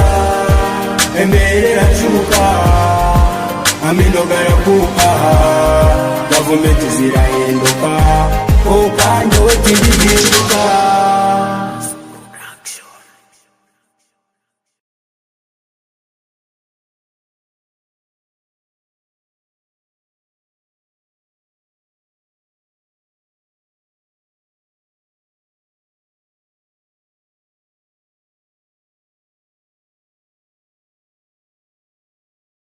embere iracuka amino gayakuka gavumenti zirahinduka kukanya weti ndihinduka